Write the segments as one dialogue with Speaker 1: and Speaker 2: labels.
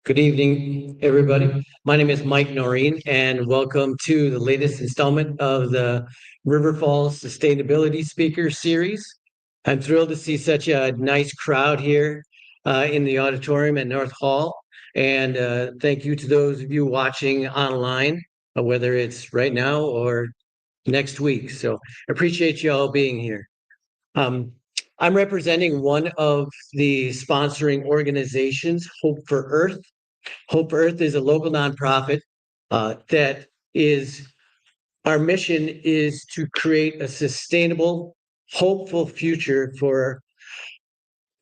Speaker 1: Good evening, everybody. My name is Mike Noreen, and welcome to the latest installment of the River Falls Sustainability Speaker Series. I'm thrilled to see such a nice crowd here in the auditorium at North Hall. And thank you to those of you watching online, whether it's right now or next week. So appreciate you all being here. Um, I'm representing one of the sponsoring organizations, Hope for Earth. Hope Earth is a local nonprofit that is, our mission is to create a sustainable, hopeful future for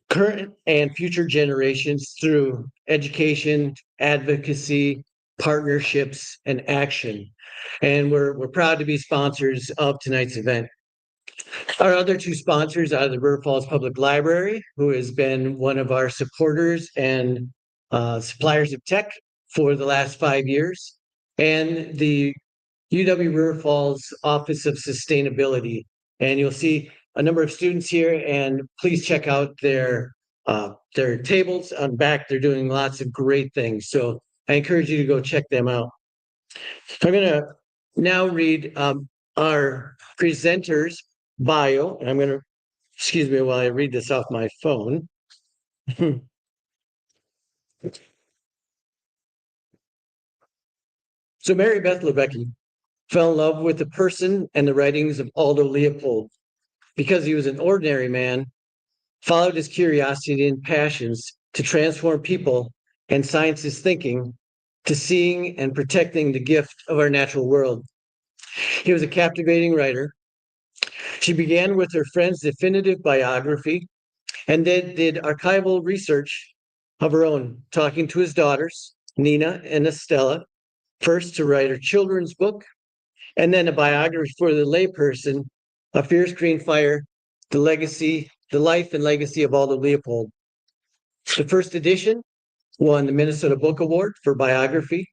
Speaker 1: current and future generations through education, advocacy, partnerships, and action. And we're proud to be sponsors of tonight's event. Our other two sponsors are the River Falls Public Library, who has been one of our supporters and suppliers of tech for the last 5 years, and the UW River Falls Office of Sustainability. And you'll see a number of students here, and please check out their tables on back. They're doing lots of great things. So I encourage you to go check them out. I'm going to now read our presenter's bio, and I'm going to, excuse me while I read this off my phone. So Marybeth Lorbiecki fell in love with the person and the writings of Aldo Leopold because he was an ordinary man, followed his curiosity and passions to transform people and science's thinking to seeing and protecting the gift of our natural world. He was a captivating writer. She began with her friend's definitive biography and then did archival research of her own, talking to his daughters, Nina and Estella, first to write her children's book, and then a biography for the layperson, A Fierce Green Fire, the life and legacy of Aldo Leopold. The first edition won the Minnesota Book Award for biography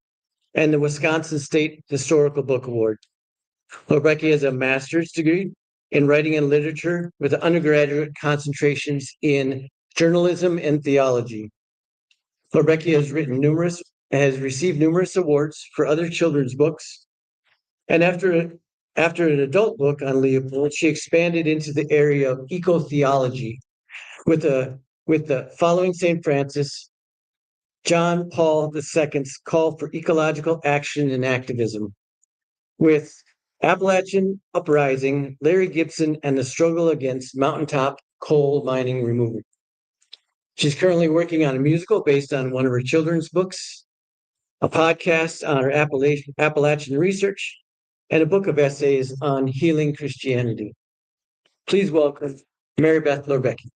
Speaker 1: and the Wisconsin State Historical Book Award. Lorbiecki has a master's degree in writing and literature with undergraduate concentrations in journalism and theology. Lorbiecki has received numerous awards for other children's books. And after an adult book on Leopold, she expanded into the area of eco-theology with the following St. Francis, John Paul II's call for ecological action and activism, with Appalachian Uprising, Larry Gibson, and the struggle against mountaintop coal mining removal. She's currently working on a musical based on one of her children's books, a podcast on her Appalachian research, and a book of essays on healing Christianity. Please welcome Marybeth Lorbiecki.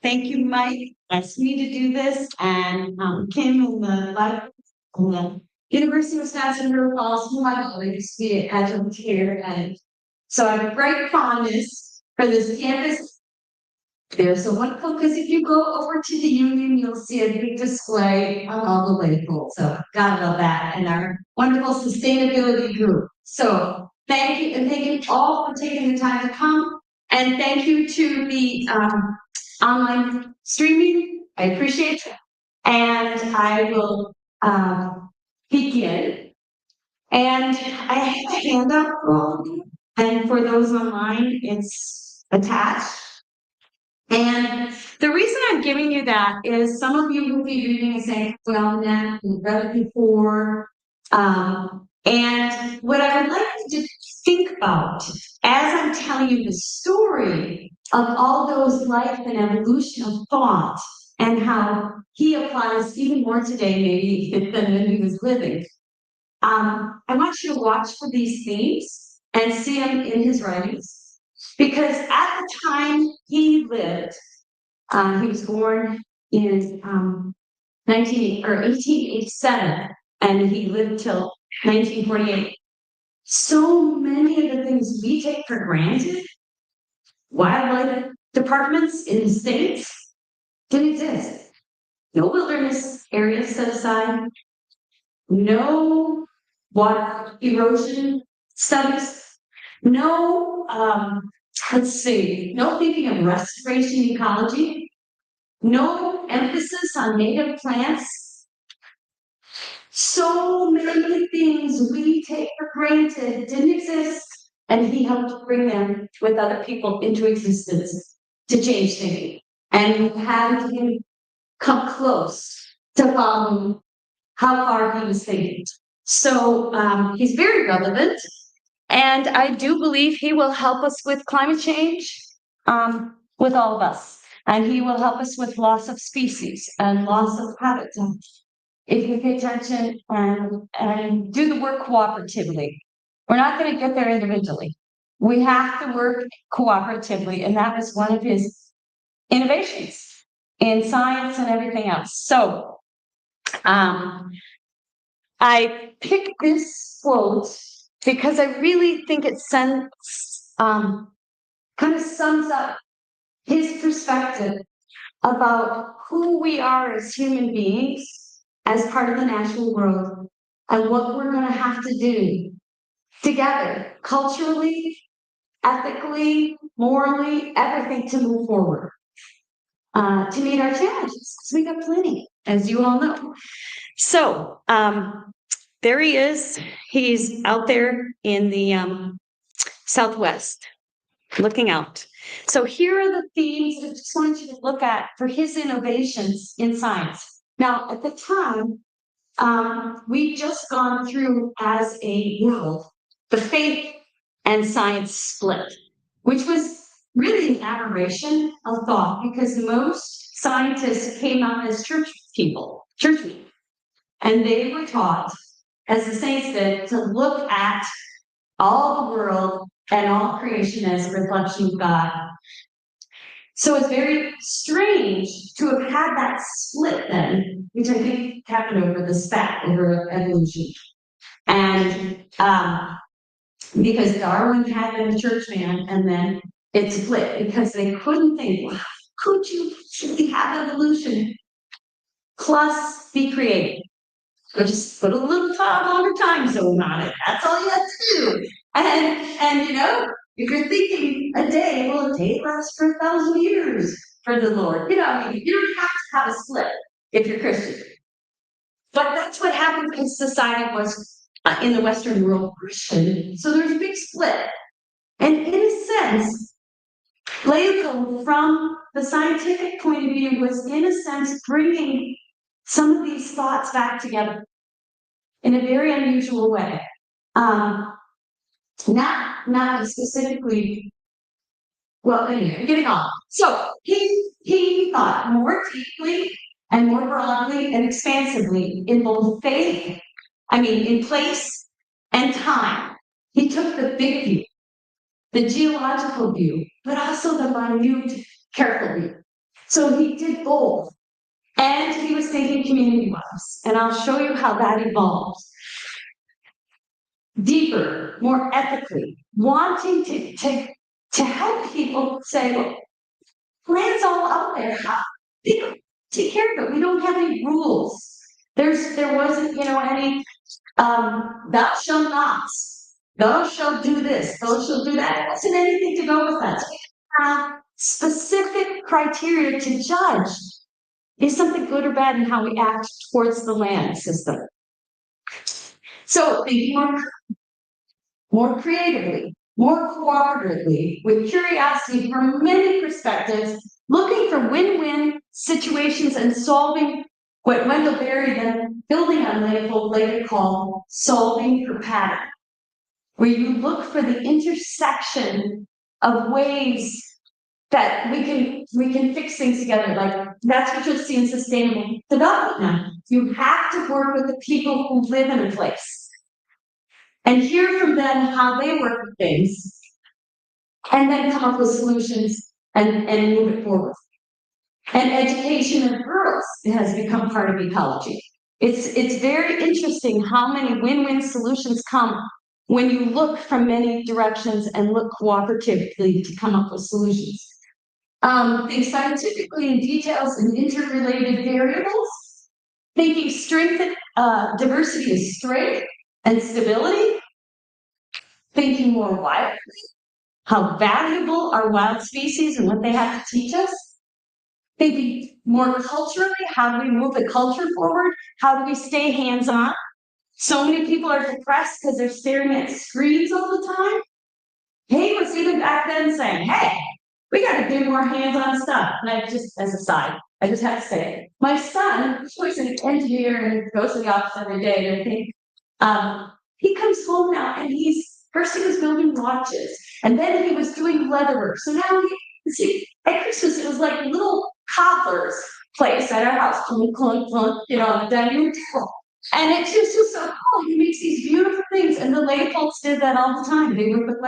Speaker 2: Thank you, Mike. Asked me to do this, and Kim in the University of Wisconsin River Falls, who I used to be an adjunct here, and so I have a great fondness for this campus. They're so wonderful because if you go over to the Union, you'll see a big display on all the way cool. So gotta love that, and our wonderful sustainability group. So thank you, and thank you all for taking the time to come, and thank you to the online streaming. I appreciate it. And I will begin. And I have a handout for all of you. And for those online, it's attached. And the reason I'm giving you that is some of you will be reading and saying, well, Nat, we've read it before. And what I would like you to think about as I'm telling you the story of all those life and evolution of thought and how he applies even more today maybe than when he was living. I want you to watch for these themes and see them in his writings, because at the time he lived, he was born in 1887, and he lived till 1948. So many of the things we take for granted, wildlife departments in the states, didn't exist. No wilderness areas set aside, no water erosion studies, no let's see, no thinking of restoration ecology, no emphasis on native plants. So many things we take for granted didn't exist, and he helped bring them with other people into existence to change thinking. And we had him come close to following how far he was thinking. So he's very relevant, and I do believe he will help us with climate change, with all of us. And he will help us with loss of species and loss of habitat if we pay attention and do the work cooperatively. We're not going to get there individually. We have to work cooperatively, and that was one of his innovations in science and everything else. So I picked this quote because I really think it kind of sums up his perspective about who we are as human beings, as part of the natural world, and what we're going to have to do together, culturally, ethically, morally, everything to move forward, to meet our challenges. We got plenty, as you all know. So there he is. He's out there in the Southwest, looking out. So here are the themes that I just want you to look at for his innovations in science. Now, at the time, we've just gone through as a world the faith and science split, which was really an aberration of thought because most scientists came out as churchmen, and they were taught, as the saints did, to look at all the world and all creation as a reflection of God. So it's very strange to have had that split then, which I think happened over the spat over evolution. And because Darwin had been a churchman, and then it split because they couldn't think, well, could you have evolution plus be creative? Or just put a little longer time zone on it. That's all you have to do. And you know, if you're thinking a day, well, a day lasts for 1,000 years for the Lord. You know, I mean, you don't have to have a split if you're Christian. But that's what happened because society was in the Western world Christian. So there's a big split. And in a sense, Leopold, from the scientific point of view, was in a sense bringing some of these thoughts back together in a very unusual way. Not specifically, well, anyway, getting on. So he thought more deeply and more broadly and expansively in both in place and time. He took the big view, the geological view, but also the minute, careful view. So he did both. And he was thinking community-wise. And I'll show you how that evolved. Deeper, more ethically, wanting to help people say, well, plants all out there. Take care of it. We don't have any rules. There wasn't, any thou shalt not, thou shalt do this, thou shalt do that. There wasn't anything to go with that. Specific criteria to judge is something good or bad in how we act towards the land system. So thinking more creatively, more cooperatively, with curiosity from many perspectives, looking for win-win situations and solving what Wendell Berry, then building on Leopold, later called solving for pattern, where you look for the intersection of ways that we can fix things together. Like that's what you'll see in sustainable development now. You have to work with the people who live in a place and hear from them how they work with things, and then come up with solutions and move it forward. And education of girls has become part of ecology. It's very interesting how many win-win solutions come when you look from many directions and look cooperatively to come up with solutions. Think scientifically in details and interrelated variables, thinking strength, diversity is strength and stability, thinking more widely, how valuable our wild species and what they have to teach us. Thinking more culturally, how do we move the culture forward? How do we stay hands-on? So many people are depressed because they're staring at screens all the time. He was even back then saying, hey, we got to do more hands-on stuff. And I just, as a side, I just have to say it. My son, who's an engineer and goes to the office every day, and I think he comes home now and first he was building watches, and then he was doing leatherwork. So now see, at Christmas, it was like little cobbler's place at our house, clunk, clunk, clunk, on the dining room table. And it just was so cool. He makes these beautiful things. And the Leopolds did that all the time. They worked with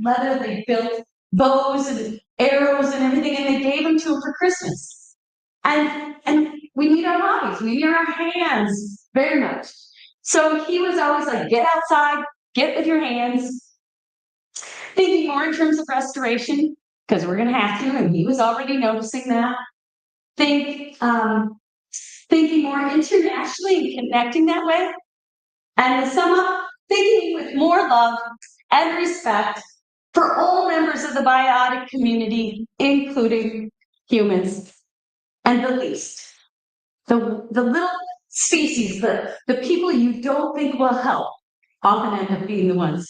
Speaker 2: leather, they built bows and arrows and everything, and they gave them to him for Christmas. And we need our hobbies, we need our hands very much. So he was always like, get outside, get with your hands, thinking more in terms of restoration, because we're gonna have to, and he was already noticing that. Thinking more internationally and connecting that way. And to sum up, thinking with more love and respect for all members of the biotic community, including humans, and the least. The little species, the people you don't think will help, often end up being the ones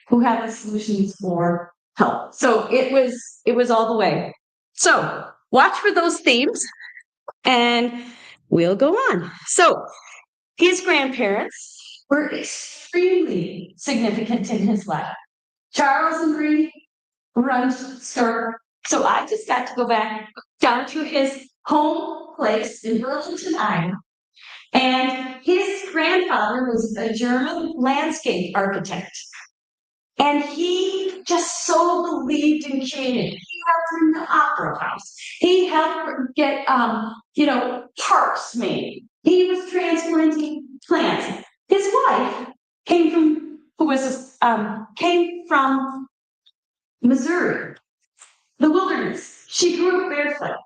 Speaker 2: who have the solutions for help. So it was all the way. So watch for those themes, and we'll go on. So his grandparents were extremely significant in his life. Charles and Marie Runster. So I just got to go back down to his home place in Burlington, Iowa. And his grandfather was a German landscape architect. And he just so believed in creating. He helped in the opera house. He helped get, parks made. He was transplanting plants. His wife came from Missouri, the wilderness. She grew up barefoot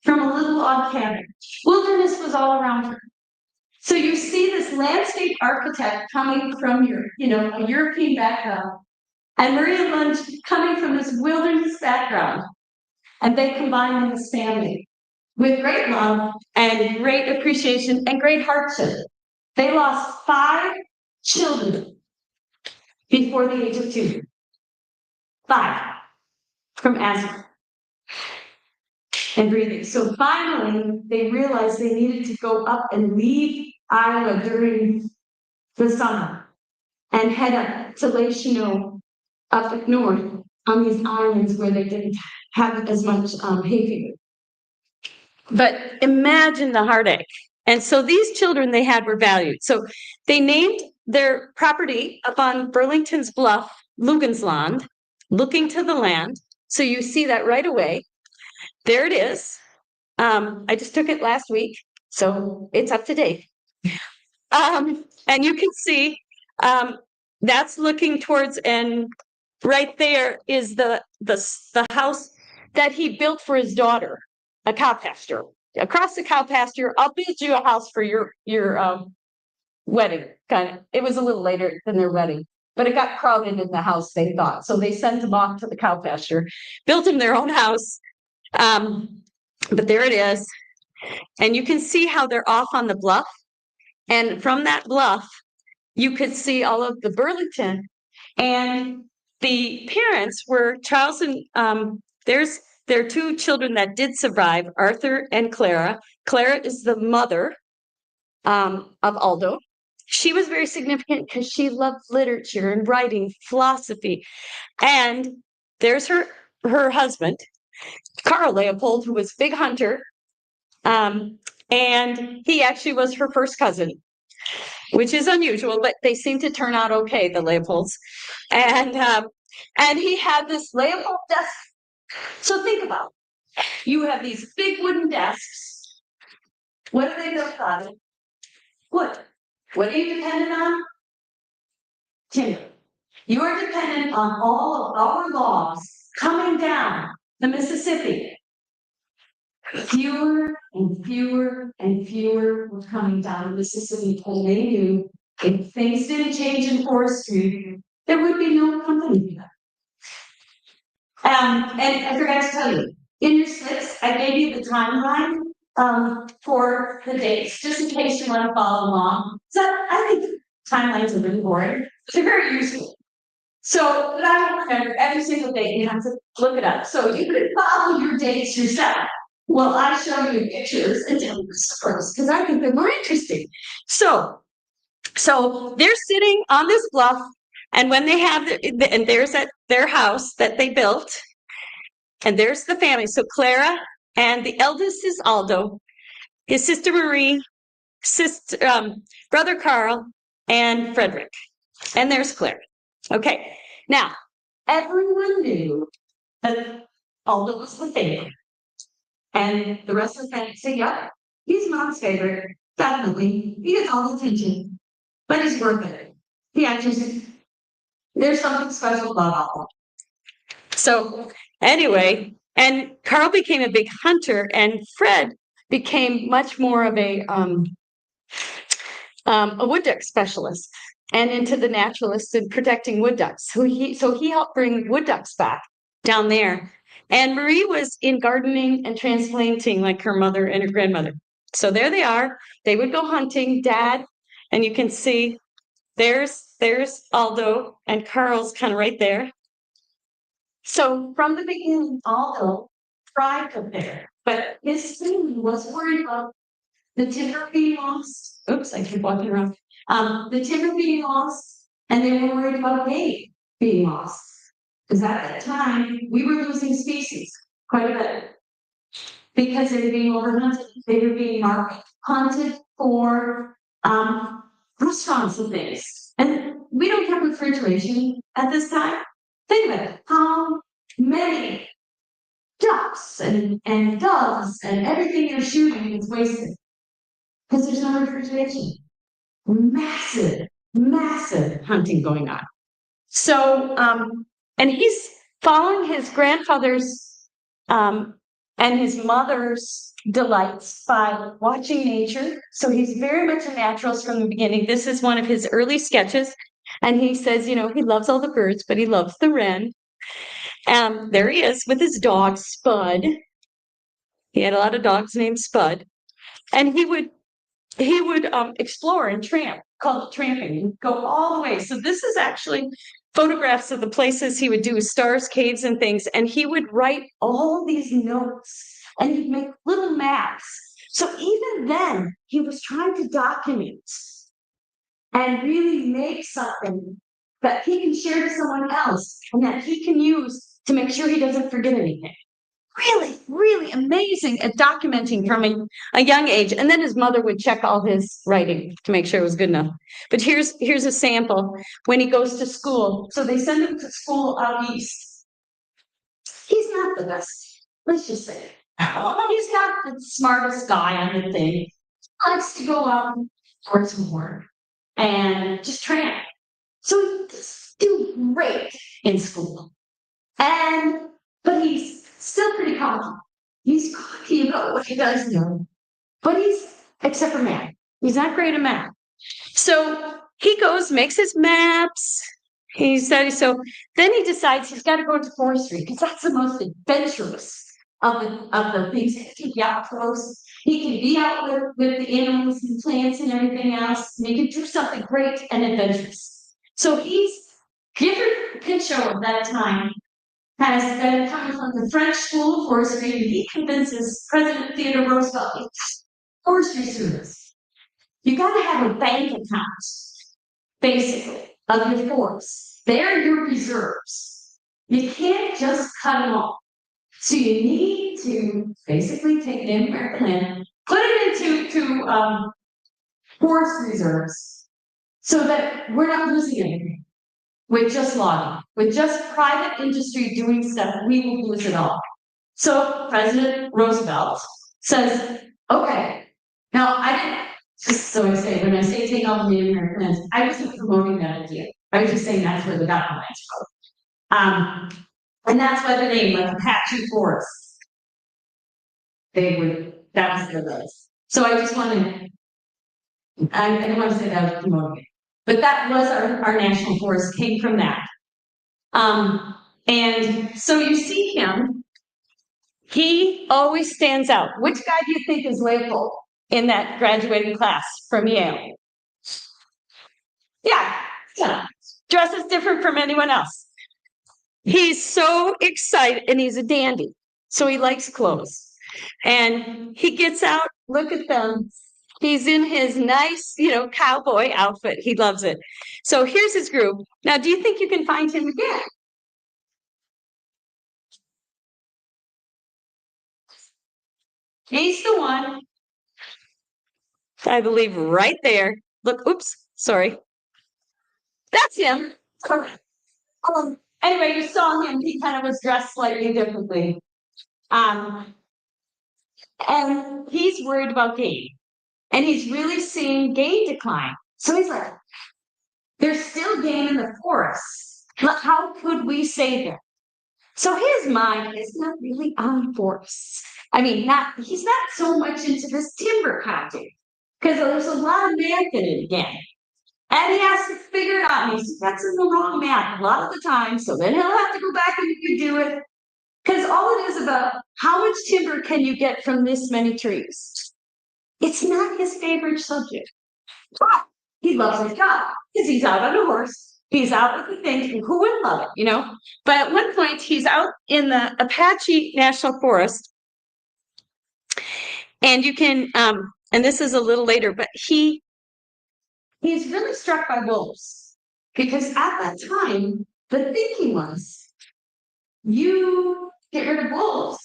Speaker 2: from a little log cabin. Wilderness was all around her. So you see this landscape architect coming from a European background, and Maria Lund coming from this wilderness background, and they combined in this family with great love and great appreciation and great hardship. They lost 5 children before the age of 2. 5 from asthma and breathing. So finally, they realized they needed to go up and leave Iowa during the summer and head up to Lake Chinook up north on these islands where they didn't have as much hay fever. But imagine the heartache. And so these children they had were valued. So they named their property up on Burlington's Bluff, Lugensland, looking to the land. So you see that right away. There it is. I just took it last week, so it's up to date. And you can see that's looking towards, and right there is the house that he built for his daughter, a cow pasture. Across the cow pasture, I'll build you a house for your wedding. Kind of. It was a little later than their wedding, but it got crowded in the house, they thought. So they sent him off to the cow pasture, built him their own house. But there it is. And you can see how they're off on the bluff. And from that bluff, you could see all of the Burlington. And the parents were Charles and there's their 2 children that did survive, Arthur and Clara. Clara is the mother of Aldo. She was very significant because she loved literature and writing, philosophy. And there's her husband, Carl Leopold, who was a big hunter. And he actually was her first cousin, which is unusual, but they seem to turn out okay, the Leopolds. And he had this Leopold desk. So think about it. You have these big wooden desks. What are they built on? Wood. What are you dependent on? Timber. You are dependent on all of our logs coming down the Mississippi. Fewer and fewer and fewer were coming down the Mississippi, and they knew if things didn't change in forestry, there would be no company. And I forgot to tell you, in your slips, I gave you the timeline for the dates, just in case you want to follow along. So I think timelines are really boring, but they're very useful. So, but I don't remember every single date, you have to look it up. So you could follow your dates yourself. Well, I show you pictures and tell you the stories because I think they're more interesting. So they're sitting on this bluff, and when they have and there's their house that they built, and there's the family. So Clara, and the eldest is Aldo, his sister Marie, brother Carl, and Frederick. And there's Clara. Okay. Now, everyone knew that Aldo was the favorite. And the rest of the family said, yeah, he's mom's favorite. Definitely. He gets all the attention. But he's worth it. He actually, there's something special about Aldo. So anyway, and Carl became a big hunter, and Fred became much more of a wood duck specialist and into the naturalists and protecting wood ducks. So he helped bring wood ducks back down there. And Marie was in gardening and transplanting like her mother and her grandmother. So there they are. They would go hunting, Dad, and you can see there's Aldo, and Carl's kind of right there. So from the beginning, Aldo tried to there, but his family was worried about the timber being lost. Oops, I keep walking around. The timber being lost, and they were worried about game being lost. Because at that time, we were losing species quite a bit. Because they were being overhunted, they were being hunted for restaurants and things. And we don't have refrigeration at this time. Think about it, how many ducks and doves and everything you're shooting is wasted. Because there's no refrigeration. Massive hunting going on. So, and he's following his grandfather's and his mother's delights by watching nature. So he's very much a naturalist from the beginning. This is one of his early sketches. And he says, you know, he loves all the birds, but he loves the wren. There he is with his dog, Spud. He had a lot of dogs named Spud. And he would explore and tramp, called it tramping, and go all the way. So this is actually photographs of the places he would do, stars, caves, and things. And he would write all these notes, and he'd make little maps. So even then, he was trying to document and really make something that he can share to someone else and that he can use to make sure he doesn't forget anything. Really amazing at documenting from a young age. And then his mother would check all his writing to make sure it was good enough. But here's a sample when he goes to school. So they send him to school out east. He's not the best, let's just say. He's not the smartest guy on the thing. He likes to go out for some work and just tramp. So he's doing great in school. But he's still pretty cocky. He's cocky about what he does know. But except for math. He's not great at math. So he goes, makes his maps. He studies. So then he decides he's got to go into forestry because that's the most adventurous of the things. He can be out close. He can be out with the animals and plants and everything else. And he can do something great and adventurous. So Gifford Pinchot at that time has been coming from the French School of Forestry, and he convinces President Theodore Roosevelt, forestry students, you got to have a bank account, basically, of your forests. They're your reserves. You can't just cut them off. So you need to basically take an in-grant plan, put it into forest reserves, so that we're not losing anything. With just logging, with just private industry doing stuff, we will lose it all. So President Roosevelt says, okay, now I when I say take all the Native American lands, I wasn't promoting that idea. I was just saying that's where the got the lands from. And that's why the name, like Apache Forest. That was their list. So I just wanted, I didn't want to say that I was promoting it. But that was our national forest, came from that. And so you see him, he always stands out. Which guy do you think is Leopold in that graduating class from Yale? Yeah. Dresses different from anyone else. He's so excited, and he's a dandy, so he likes clothes. And he gets out, look at them. He's in his nice, cowboy outfit. He loves it. So here's his group. Now, do you think you can find him again? He's the one, I believe, right there. Look, oops, sorry. That's him. Anyway, you saw him. He kind of was dressed slightly differently. And he's worried about gain. And he's really seeing gain decline. So he's like, there's still game in the forest. How could we save it? So his mind is not really on forests. I mean, he's not so much into this timber hunting because there's a lot of math in it again. And he has to figure it out. And he's that's in the wrong math a lot of the time. So then he'll have to go back and redo it. Because all it is about how much timber can you get from this many trees? It's not his favorite subject. But he loves his job because he's out on a horse. He's out with the things, and who wouldn't love it, But at one point, he's out in the Apache National Forest, and you can, and this is a little later, but he's really struck by wolves because at that time, the thinking was, you get rid of wolves,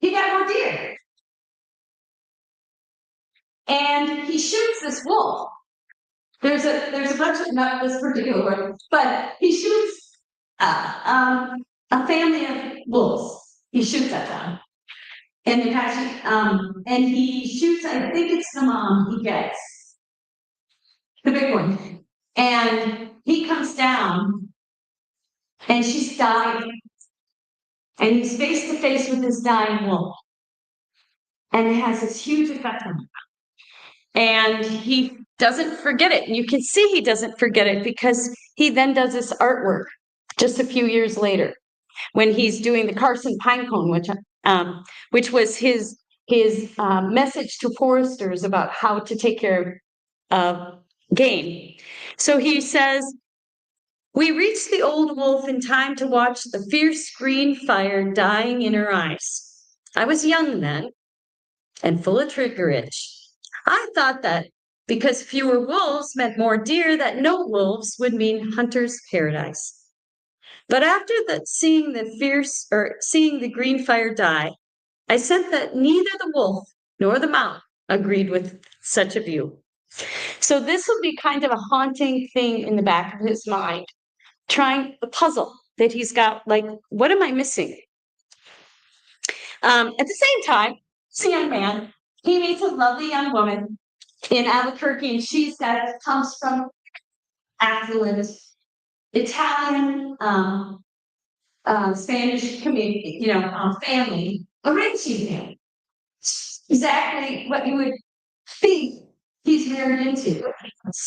Speaker 2: you got more deer. And he shoots this wolf. There's a bunch of, not this particular one, but he shoots a family of wolves. He shoots at them. And and he shoots, I think it's the mom he gets. The big one. And he comes down and she's dying. And he's face to face with this dying wolf. And it has this huge effect on him. And he doesn't forget it. And you can see he doesn't forget it because he then does this artwork just a few years later when he's doing the Carson Pinecone, which was his message to foresters about how to take care of game. So he says, we reached the old wolf in time to watch the fierce green fire dying in her eyes. I was young then and full of trigger itch. I thought that because fewer wolves meant more deer, that no wolves would mean hunter's paradise. But after that, seeing the green fire die, I sensed that neither the wolf nor the mount agreed with such a view. So this will be kind of a haunting thing in the back of his mind, trying the puzzle that he's got, like, what am I missing? At the same time, this young man, he meets a lovely young woman in Albuquerque, and comes from affluent Italian, Spanish community, family, a ranching family. Exactly what you would think he's married into.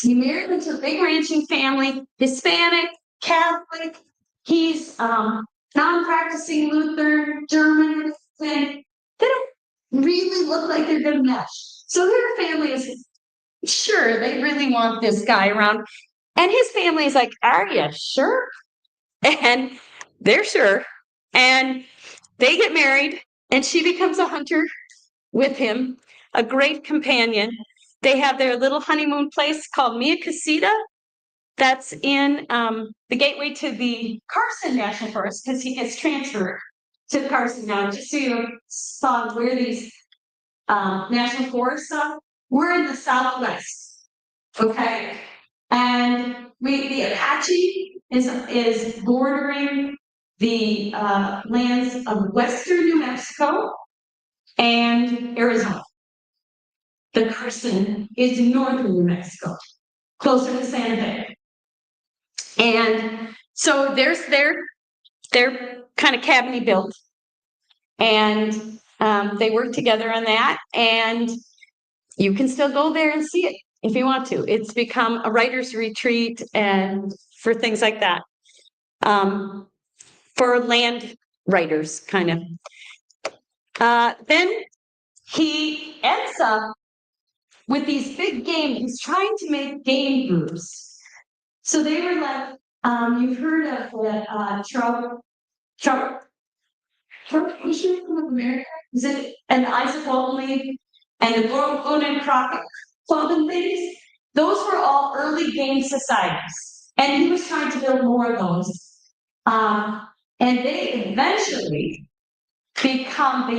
Speaker 2: He married into a big ranching family, Hispanic, Catholic. He's non-practicing Lutheran, German, and they don't really look like they're going to mesh. So their family is sure they really want this guy around. And his family is like, are you sure? And they're sure. And they get married, and she becomes a hunter with him, a great companion. They have their little honeymoon place called Mia Casita. That's in the gateway to the Carson National Forest because he gets transferred to Carson now. Just so you saw where these national forests are, we're in the Southwest. Okay. And the Apache is bordering the lands of western New Mexico and Arizona. The Carson is northern New Mexico, closer to Santa Fe. And so there's their kind of cabin built, and they work together on that. And you can still go there and see it if you want to. It's become a writer's retreat and for things like that. for land writers, kind of. Then he ends up with these big games. He's trying to make game groups. So they were like, you've heard of the Trump Pusher from America? Is it and Isaac Walton and the Bone and Crockett Club and things? Those were all early game societies. And he was trying to build more of those. And they eventually they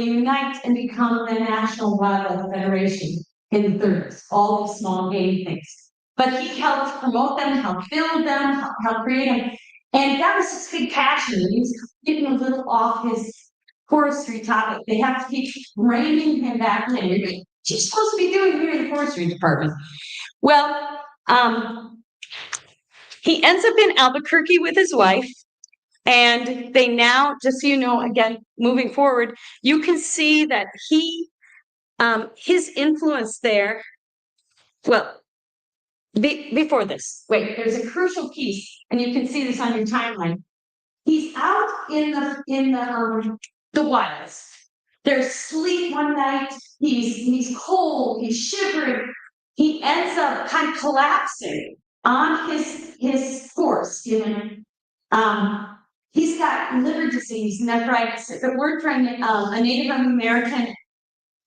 Speaker 2: unite and become the National Wildlife Federation in the 30s, all these small game things. But he helped promote them, helped build them, helped create them. And that was his big passion. He was getting a little off his forestry topic. They have to keep reining him back in. What are you supposed to be doing here in the forestry department? Well, he ends up in Albuquerque with his wife. And they now, just so you know, again, moving forward, you can see that his influence there, well, before this, wait, there's a crucial piece, and you can see this on your timeline. He's out in the wilds. There's sleet one night. He's cold. He's shivering. He ends up kind of collapsing on his horse. He's got liver disease, nephritis. If it weren't for a Native American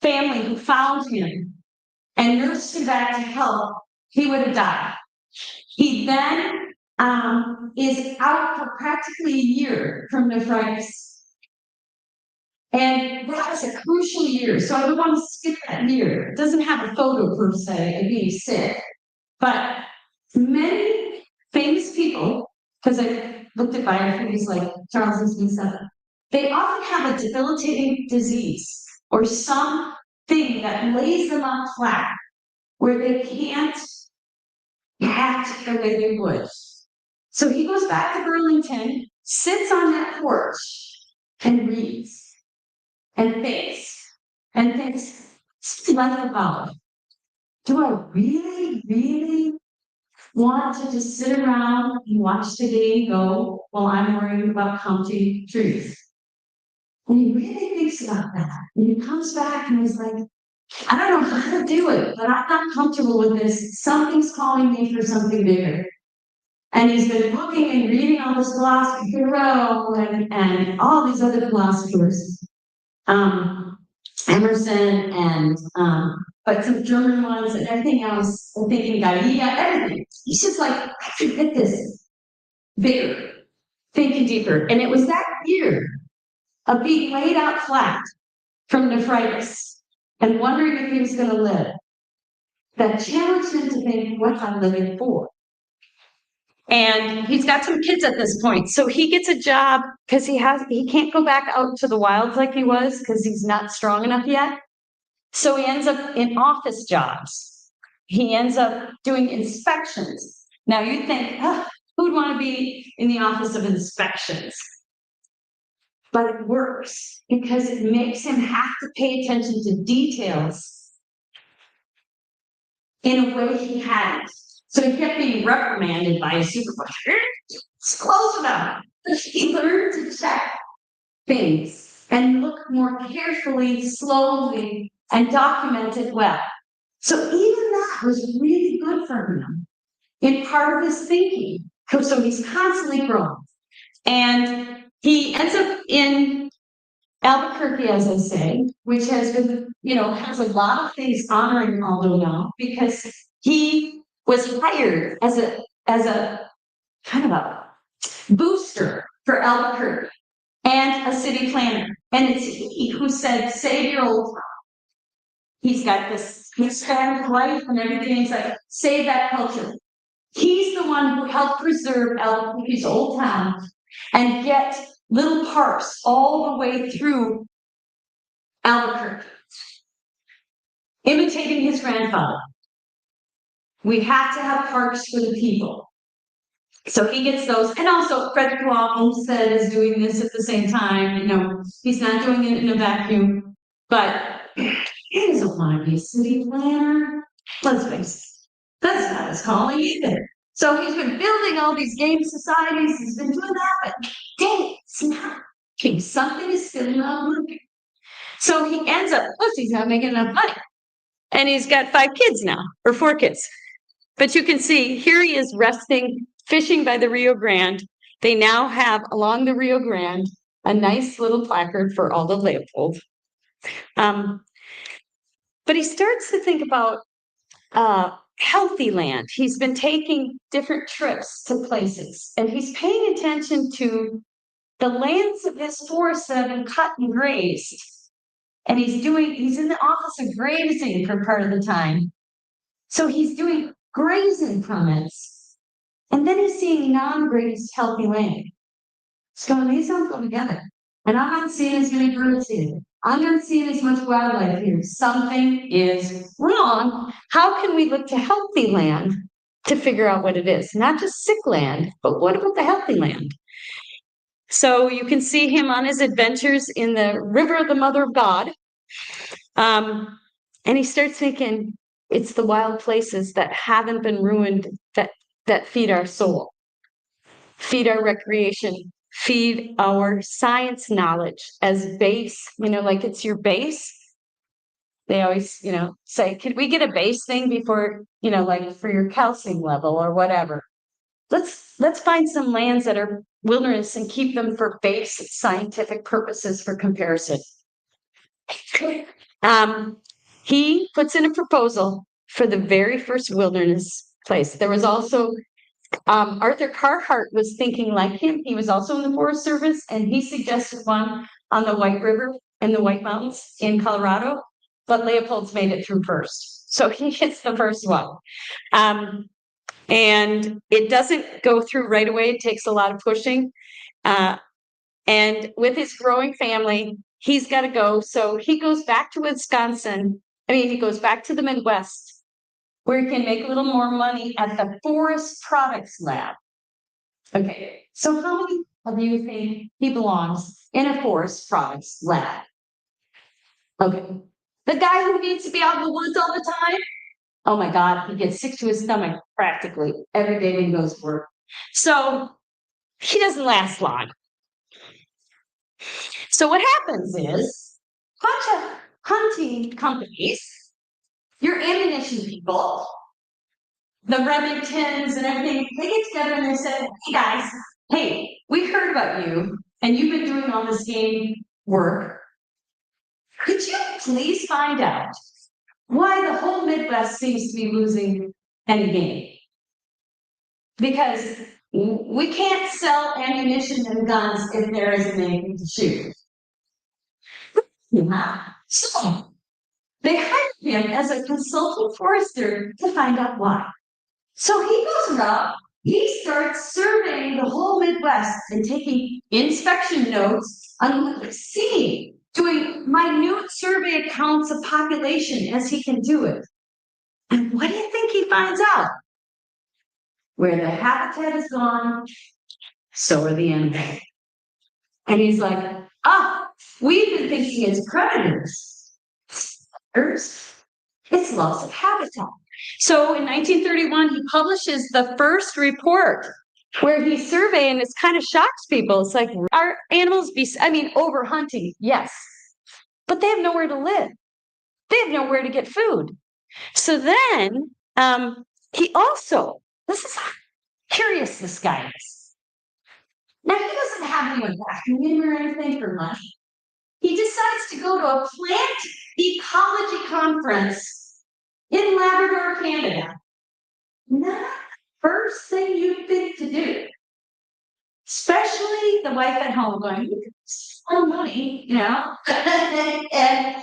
Speaker 2: family who found him and nursed him back to health, he would have died. He then is out for practically a year from nephritis. And that was a crucial year. So I would want to skip that year. It doesn't have a photo per se of being sick. But many famous people, because I looked at biographies like Charles and stuff, they often have a debilitating disease or something that lays them on flat where they can't act the way they would. So he goes back to Burlington, sits on that porch, and reads, and thinks like about, do I really want to just sit around and watch the day go while I'm worrying about counting trees? And he really thinks about that. And he comes back and he's like, I don't know how to do it, but I'm not comfortable with this. Something's calling me for something bigger. And he's been looking and reading all this philosophy, Thoreau and all these other philosophers, Emerson and but some German ones and everything else. I'm thinking Gaia, everything. He's just like, I can get this bigger, thinking deeper. And it was that year of being laid out flat from nephritis and wondering if he was going to live that challenged him to think, what's I'm living for? And he's got some kids at this point. So he gets a job because he can't go back out to the wilds like he was because he's not strong enough yet. So he ends up in office jobs. He ends up doing inspections. Now you'd think, who'd want to be in the office of inspections? But it works because it makes him have to pay attention to details in a way he hadn't. So he kept being reprimanded by his supervisor. It's close enough. He learned to check things and look more carefully, slowly, and document it well. So even that was really good for him in part of his thinking. So he's constantly growing. And he ends up in Albuquerque, as I say, which has been, has a lot of things honoring Aldo now because he was hired as a kind of a booster for Albuquerque and a city planner. And it's he who said, save your old town. He's got this Hispanic life and everything. He's like, save that culture. He's the one who helped preserve Albuquerque's old town and get little parks all the way through Albuquerque, imitating his grandfather. We have to have parks for the people. So he gets those. And also Frederick Law Olmsted is doing this at the same time. He's not doing it in a vacuum, but he doesn't want to be a city planner. Let's face it. That's not his calling either. So he's been building all these game societies. He's been doing that, but dang it, it's not working. Something is still not working. So he ends up, he's not making enough money. And he's got 5 kids now, or 4 kids. But you can see here he is resting, fishing by the Rio Grande. They now have along the Rio Grande a nice little placard for Aldo Leopold. But he starts to think about healthy land. He's been taking different trips to places, and he's paying attention to the lands of his forest that have been cut and grazed. And he's in the office of grazing for part of the time. So he's doing grazing permits. And then he's seeing non-grazed healthy land. So these don't go together. And I'm not seeing as many birds here. I'm not seeing as much wildlife here. Something is wrong. How can we look to healthy land to figure out what it is? Not just sick land, but what about the healthy land? So you can see him on his adventures in the river of the Mother of God. And he starts thinking, it's the wild places that haven't been ruined that feed our soul, feed our recreation, feed our science knowledge as base, like it's your base. They always, say, could we get a base thing before, like for your calcium level or whatever? Let's find some lands that are wilderness and keep them for base scientific purposes for comparison. He puts in a proposal for the very first wilderness place. There was also Arthur Carhart was thinking like him. He was also in the Forest Service, and he suggested one on the White River and the White Mountains in Colorado, but Leopold's made it through first. So he hits the first one. And it doesn't go through right away. It takes a lot of pushing. And with his growing family, he's got to go. So he goes back to Wisconsin. He goes back to the Midwest, where he can make a little more money at the Forest Products Lab. Okay, so how many of you think he belongs in a Forest Products Lab? Okay, the guy who needs to be out in the woods all the time? Oh my God, he gets sick to his stomach practically every day when he goes to work. So he doesn't last long. So what happens is a bunch of hunting companies, your ammunition people, the Remingtons and everything, they get together and they say, hey guys, hey, we heard about you and you've been doing all this game work. Could you please find out why the whole Midwest seems to be losing any game? Because we can't sell ammunition and guns if there isn't anything to shoot. Yeah. So they hired him as a consultant forester to find out why. So he goes around, he starts surveying the whole Midwest and taking inspection notes on what he's seeing, doing minute survey accounts of population as he can do it. And what do you think he finds out? Where the habitat is gone, so are the animals. And he's like, we've been thinking it's predators. It's loss of habitat. So in 1931, he publishes the first report where he's surveying. It kind of shocks people. It's like, are animals over hunting? Yes. But they have nowhere to live. They have nowhere to get food. So then he also, this is how curious this guy is. Now, he doesn't have anyone backing him or anything for money. He decides to go to a plant ecology conference in Labrador, Canada. Not the first thing you'd think to do. Especially the wife at home going, oh, money, and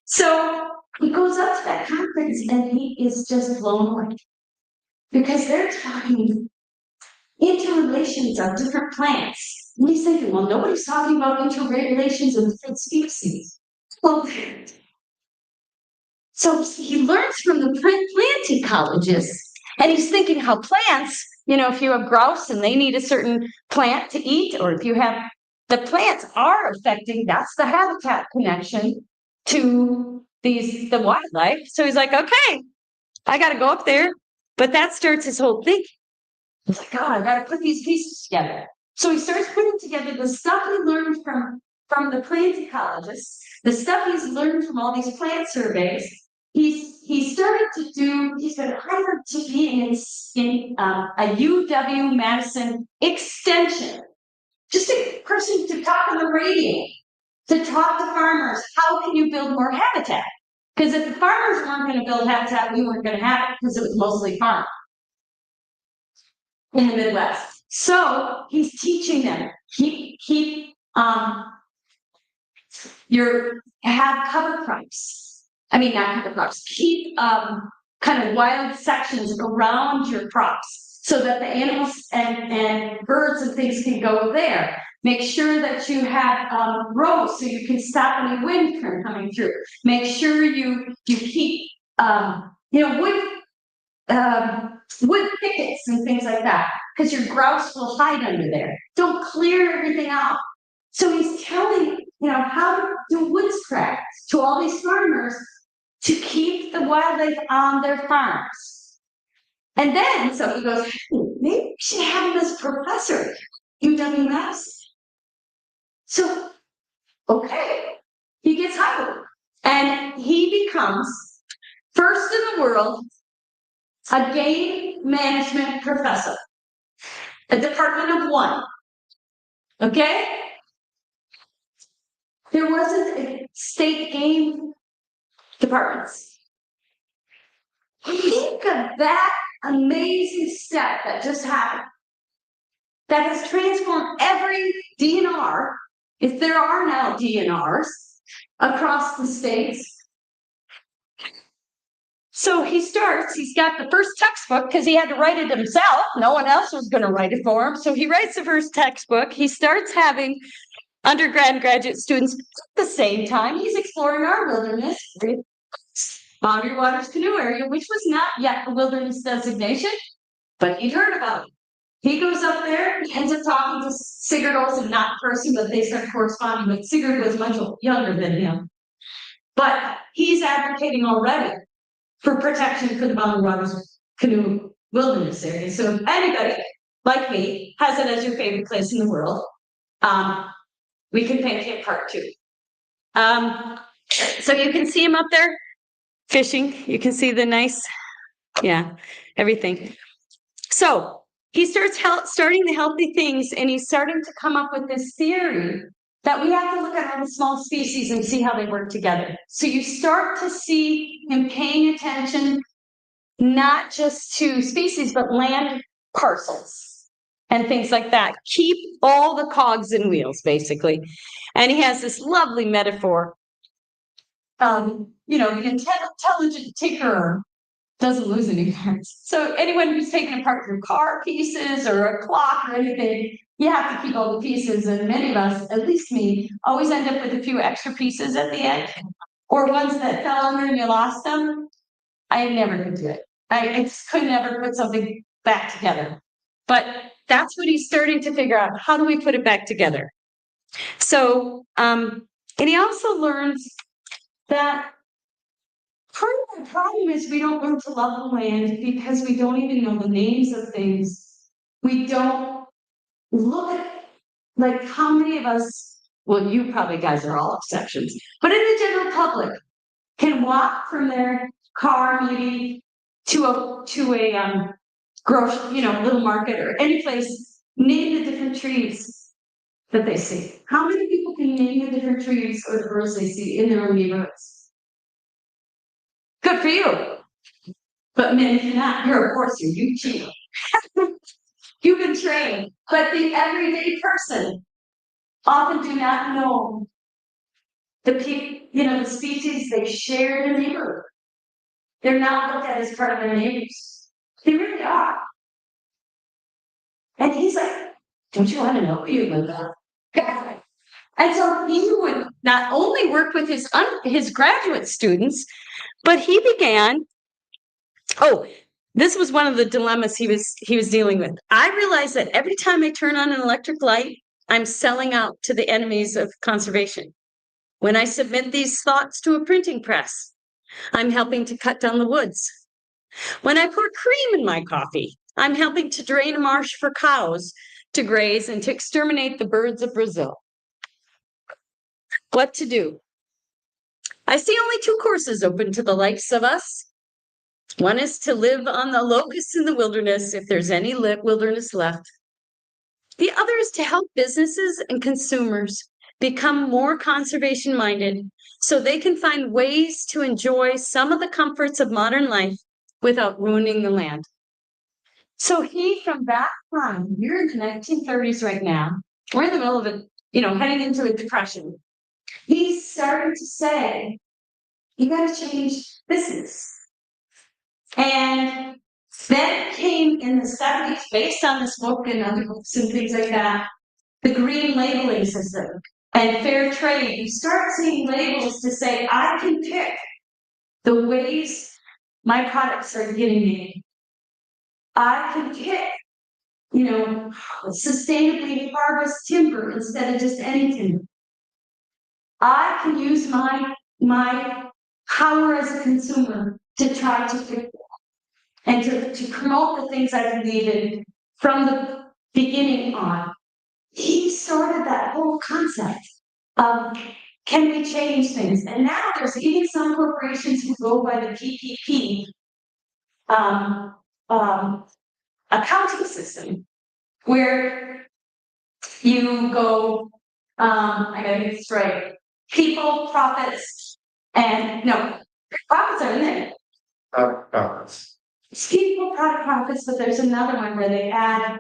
Speaker 2: so he goes up to that conference and he is just blown away. Because they're talking interrelations of different plants. And he's thinking, well, nobody's talking about interrelations of different species. Well, so he learns from the plant ecologists, and he's thinking how plants, if you have grouse and they need a certain plant to eat, or if you have, the plants are affecting, that's the habitat connection to the wildlife. So he's like, okay, I got to go up there. But that starts his whole thing. He's like, God, I gotta put these pieces together. So he starts putting together the stuff he learned from the plant ecologists, the stuff he's learned from all these plant surveys. He started to do, he's been hired to be in a UW-Madison extension, just a person to talk on the radio, to talk to farmers. How can you build more habitat? Because if the farmers weren't going to build habitat, we weren't going to have it because it was mostly farm in the Midwest. So he's teaching them, have cover crops. I mean, not cover crops, keep kind of wild sections around your crops so that the animals and birds and things can go there. Make sure that you have rows so you can stop any wind from coming through. Make sure you keep wood pickets and things like that, because your grouse will hide under there. Don't clear everything out. So he's telling, how to do woodscraft to all these farmers to keep the wildlife on their farms. And then, so he goes, maybe we should have this professor, UW-Madison. So, okay, he gets hired. And he becomes, first in the world, a game management professor, a department of one. Okay? There wasn't a state game departments. Think of that amazing step that just happened. That has transformed every DNR, if there are now DNRs, across the states. So he's got the first textbook because he had to write it himself. No one else was going to write it for him. So he writes the first textbook. He starts having undergrad and graduate students at the same time. He's exploring our wilderness, Boundary Waters Canoe Area, which was not yet a wilderness designation, but he'd heard about it. He goes up there, he ends up talking to Sigurd Olsen, not in person, but they start corresponding, but Sigurd was much younger than him. But he's advocating already for protection for the Boundary Waters Canoe Wilderness Area. So if anybody, like me, has it as your favorite place in the world, we can paint it part two. So you can see him up there fishing. You can see the nice, everything. So he starts starting the healthy things, and he's starting to come up with this theory that we have to look at all the small species and see how they work together. So you start to see him paying attention, not just to species, but land parcels and things like that. Keep all the cogs in wheels, basically. And he has this lovely metaphor. The intelligent tinkerer doesn't lose any parts. So anyone who's taken apart your car pieces or a clock or anything, you have to keep all the pieces. And many of us, at least me, always end up with a few extra pieces at the end, or ones that fell under and you lost them. I never could do it. I just could never put something back together. But that's what he's starting to figure out. How do we put it back together? So, and he also learns that part of the problem is we don't learn to love the land because we don't even know the names of things. We don't look at, like, how many of us, well, you probably guys are all exceptions, but in the general public can walk from their car maybe to a grocery, little market or any place, name the different trees that they see. How many people can name the different trees or the birds they see in their own neighborhoods? Good for you. But many cannot. You're a horse, you cheat. You've been trained. But the everyday person often do not know the species they share in the neighborhood. They're not looked at as part of their neighbors. They really are. And he's like, don't you want to know who you live with? And so he would not only work with his graduate students, but he began. This was one of the dilemmas he was dealing with. I realized that every time I turn on an electric light, I'm selling out to the enemies of conservation. When I submit these thoughts to a printing press, I'm helping to cut down the woods. When I pour cream in my coffee, I'm helping to drain a marsh for cows to graze and to exterminate the birds of Brazil. What to do? I see only two courses open to the likes of us. One is to live on the locusts in the wilderness, if there's any wilderness left. The other is to help businesses and consumers become more conservation minded so they can find ways to enjoy some of the comforts of modern life without ruining the land. So he, from that time, you're in the 1930s right now, we're in the middle of it, heading into a depression. He started to say, you got to change business. And then came in the 70s, based on this book and other books and things like that, the green labeling system and fair trade. You start seeing labels to say, I can pick the ways my products are getting made. I can pick, sustainably harvest timber instead of just any timber. I can use my power as a consumer to try to pick and to promote the things I believe in from the beginning on. He started that whole concept of, can we change things? And now there's even some corporations who go by the PPP accounting system, where you go, I gotta get this right, people, profits, and no, profits are in there.
Speaker 3: Profits.
Speaker 2: It's people, product, profits, but there's another one where they add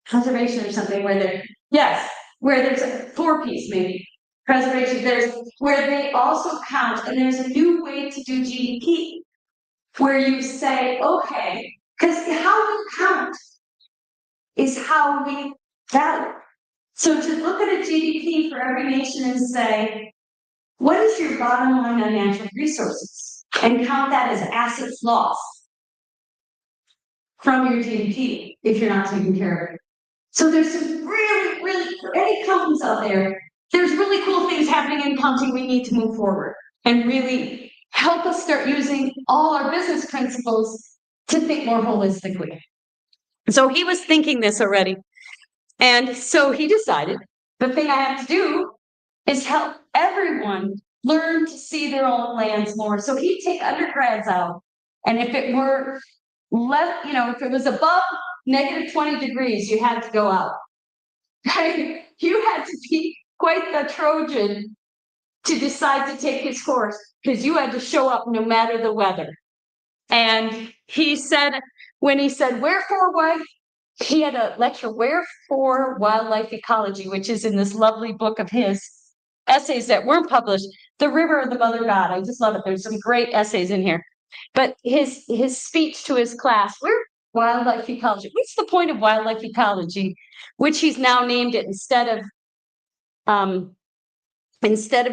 Speaker 2: conservation or something where there's a 4-piece maybe. Preservation, there's where they also count, and there's a new way to do GDP, where you say, okay, because how we count is how we value. So to look at a GDP for every nation and say, what is your bottom line on natural resources? And count that as assets lost from your GDP if you're not taking care of it. So there's some really, really, for any companies out there, there's really cool things happening in counting we need to move forward and really help us start using all our business principles to think more holistically. So he was thinking this already. And so he decided the thing I have to do is help everyone learn to see their own lands more. So he'd take undergrads out. And if it were less, if it was above -20 degrees, you had to go out. Right? You had to be quite the Trojan to decide to take his course, because you had to show up no matter the weather. And he said, when he said, wherefore, why? He had a lecture, Wherefore Wildlife Ecology, which is in this lovely book of his essays that weren't published, The River of the Mother God. I just love it. There's some great essays in here. But his speech to his class, wildlife ecology. What's the point of wildlife ecology? Which he's now named it instead of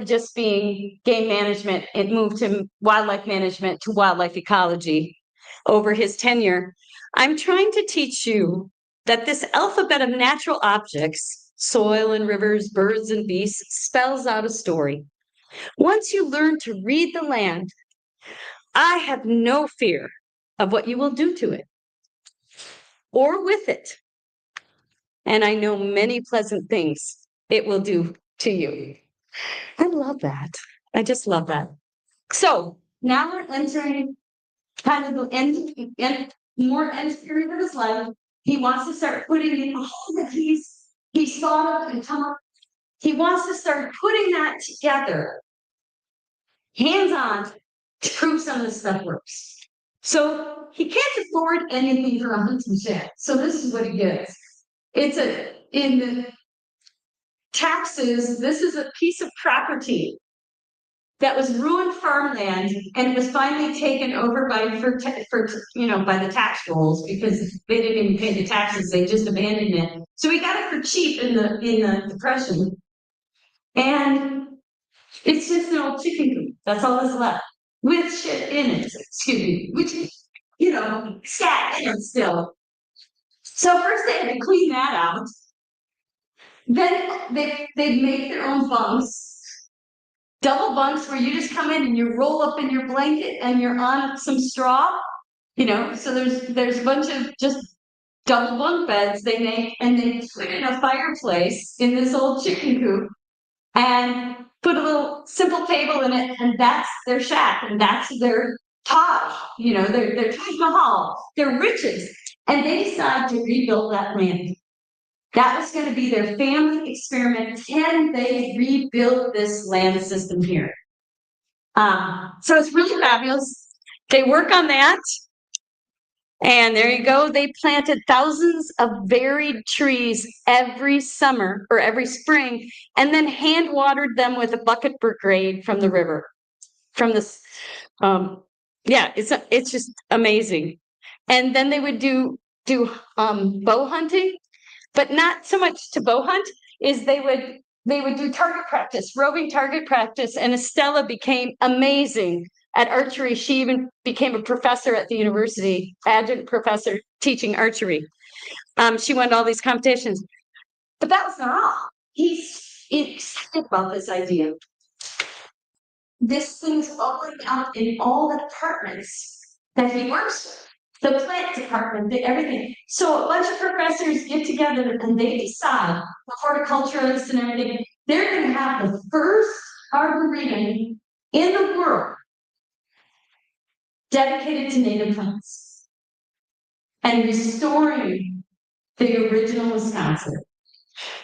Speaker 2: just being game management, it moved to wildlife management to wildlife ecology over his tenure. I'm trying to teach you that this alphabet of natural objects, soil and rivers, birds and beasts, spells out a story. Once you learn to read the land, I have no fear of what you will do to it or with it. And I know many pleasant things it will do to you. I love that. I just love that. So now we're entering kind of the end period of his life. He wants to start putting in all that he's thought of and come up. He wants to start putting that together, hands-on, to prove some of the stuff works. So he can't afford anything for a hunting shed. So this is what he gets. In the taxes, this is a piece of property that was ruined farmland, and it was finally taken over by the tax rolls, because they didn't even pay the taxes, they just abandoned it. So we got it for cheap in the Depression. And it's just an old chicken coop. That's all that's left. With shit in it, excuse me, which scat in it still. So first they had to clean that out. Then they'd make their own bunks. Double bunks where you just come in and you roll up in your blanket and you're on some straw, So there's a bunch of just double bunk beds they make, and they put in a fireplace in this old chicken coop and put a little simple table in it, and that's their shack, and that's their Taj, their Taj Mahal, their riches. And they decided to rebuild that land. That was going to be their family experiment. Can they rebuild this land system here? So it's really fabulous. They work on that. And there you go. They planted thousands of varied trees every summer or every spring, and then hand watered them with a bucket brigade from the river. From this, yeah, it's just amazing. And then they would do bow hunting, but not so much to bow hunt. Is they would do target practice, roving target practice, and Estella became amazing at archery. She even became a professor at the university, adjunct professor teaching archery. She won all these competitions. But that was not all. He's excited about this idea. This thing's opening up in all the departments that he works with. The plant department, everything. So a bunch of professors get together and they decide, the horticulturists and everything, they're going to have the first arboretum in the world dedicated to native plants and restoring the original Wisconsin.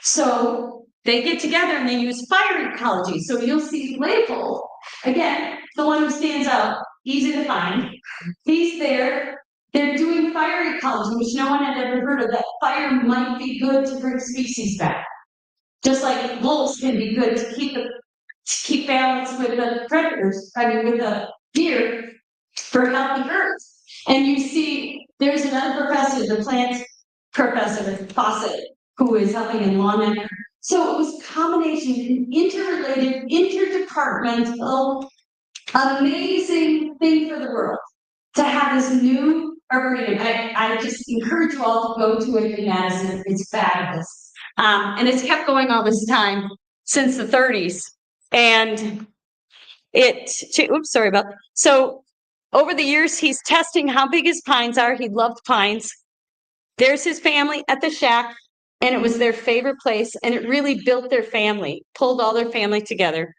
Speaker 2: So they get together and they use fire ecology. So you'll see Leopold, again, the one who stands out, easy to find. He's there. They're doing fire ecology, which no one had ever heard of. That fire might be good to bring species back. Just like wolves can be good to keep balance with the predators, with the deer for healthy herds. And you see, there's another professor, the plant professor, Fawcett, who is helping in Long Neck. So it was a combination, interrelated, interdepartmental, amazing thing for the world to have this new arboretum. I just encourage you all to go to it in Madison. It's fabulous. And it's kept going all this time since the 30s. And so over the years, he's testing how big his pines are. He loved pines. There's his family at the shack, and it was their favorite place, and it really built their family, pulled all their family together.